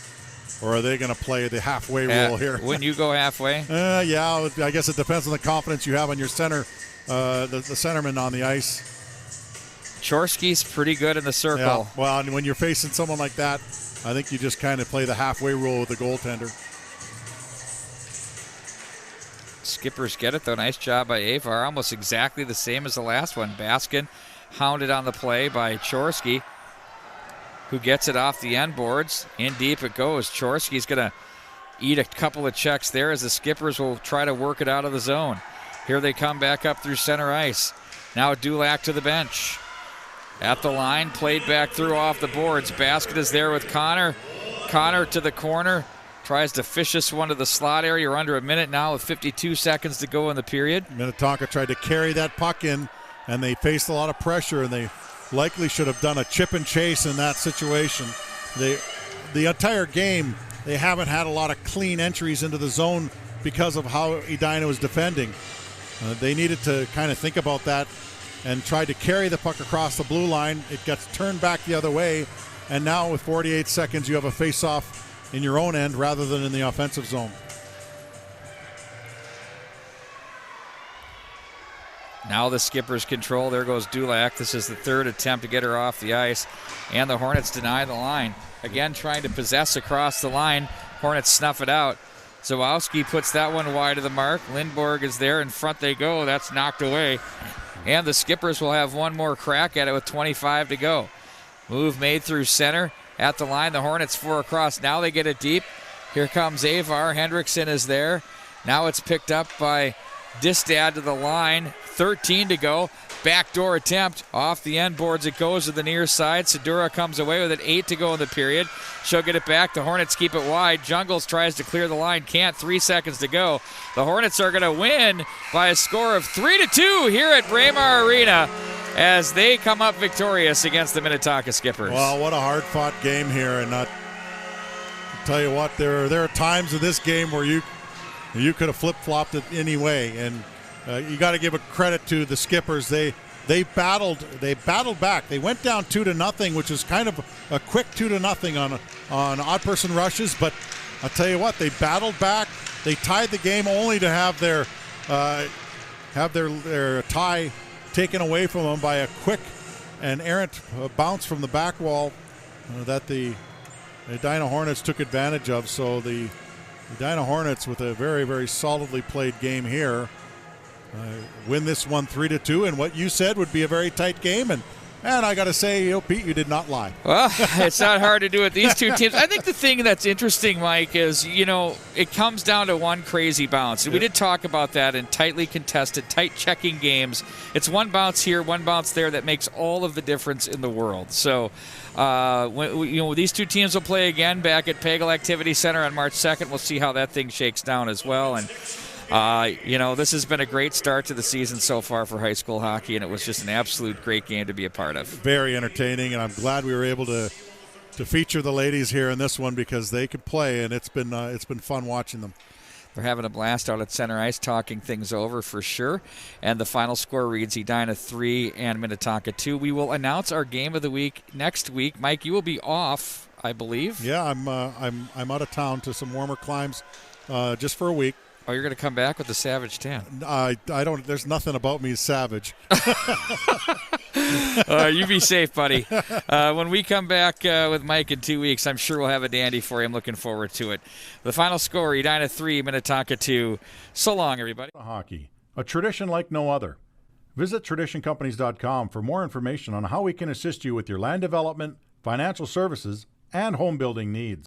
or are they going to play the halfway rule here? Wouldn't you go halfway? Yeah, I guess it depends on the confidence you have on your center, the centerman on the ice. Chorsky's pretty good in the circle. Yeah, well, and when you're facing someone like that, I think you just kind of play the halfway rule with the goaltender. Skippers get it, though. Nice job by Avar. Almost exactly the same as the last one. Baskin hounded on the play by Chorsky, who gets it off the end boards. In deep it goes. Chorsky's going to eat a couple of checks there as the Skippers will try to work it out of the zone. Here they come back up through center ice. Now Dulac to the bench. At the line, played back through off the boards. Basket is there with Connor. Connor to the corner. Tries to fish this one to the slot area. We're under 1 minute now with 52 seconds to go in the period. Minnetonka tried to carry that puck in, and they faced a lot of pressure, and they likely should have done a chip and chase in that situation. The entire game, they haven't had a lot of clean entries into the zone because of how Edina was defending. They needed to kind of think about that and tried to carry the puck across the blue line. It gets turned back the other way, and now with 48 seconds, you have a face-off in your own end rather than in the offensive zone. Now the Skippers control. There goes Dulac. This is the third attempt to get her off the ice, and the Hornets deny the line. Again, trying to possess across the line. Hornets snuff it out. Zawowski puts that one wide of the mark. Lindborg is there. In front they go. That's knocked away. And the Skippers will have one more crack at it with 25 to go. Move made through center. At the line, the Hornets 4 across. Now they get it deep. Here comes Avar. Hendrickson is there. Now it's picked up by Distad to the line. 13 to go. Backdoor attempt. Off the end boards it goes to the near side. Sedura comes away with it. 8 to go in the period. She'll get it back. The Hornets keep it wide. Jungles tries to clear the line. Can't. 3 seconds to go. The Hornets are going to win by a score of 3-2 here at Braemar Arena as they come up victorious against the Minnetonka Skippers. Well, what a hard-fought game here. And I'll tell you what, there are times in this game where You could have flip-flopped it anyway, and you got to give a credit to the Skippers. They battled back. They went down 2-0, which is kind of a quick 2-0 on odd person rushes. But I'll tell you what, they battled back. They tied the game only to have their tie taken away from them by a quick and errant bounce from the back wall that the Edina Hornets took advantage of. So the Edina Hornets, with a very, very solidly played game here, win this one 3-2, and what you said would be a very tight game. And I got to say, Pete, you did not lie. Well, it's not hard to do with these two teams. I think the thing that's interesting, Mike, is, it comes down to one crazy bounce. We did talk about that in tightly contested, tight checking games. It's one bounce here, one bounce there that makes all of the difference in the world. So, these two teams will play again back at Pagel Activity Center on March 2nd. We'll see how that thing shakes down as well. And this has been a great start to the season so far for high school hockey, and it was just an absolute great game to be a part of. Very entertaining, and I'm glad we were able to feature the ladies here in this one because they could play, and it's been fun watching them. They're having a blast out at center ice, talking things over for sure. And the final score reads Edina 3 and Minnetonka 2. We will announce our game of the week next week. Mike, you will be off, I believe. Yeah, I'm out of town to some warmer climes, just for a week. Oh, you're going to come back with the Savage 10. I don't. There's nothing about me savage. You be safe, buddy. When we come back with Mike in 2 weeks, I'm sure we'll have a dandy for you. I'm looking forward to it. The final score, Edina 3, Minnetonka 2. So long, everybody. Hockey, a tradition like no other. Visit TraditionCompanies.com for more information on how we can assist you with your land development, financial services, and home building needs.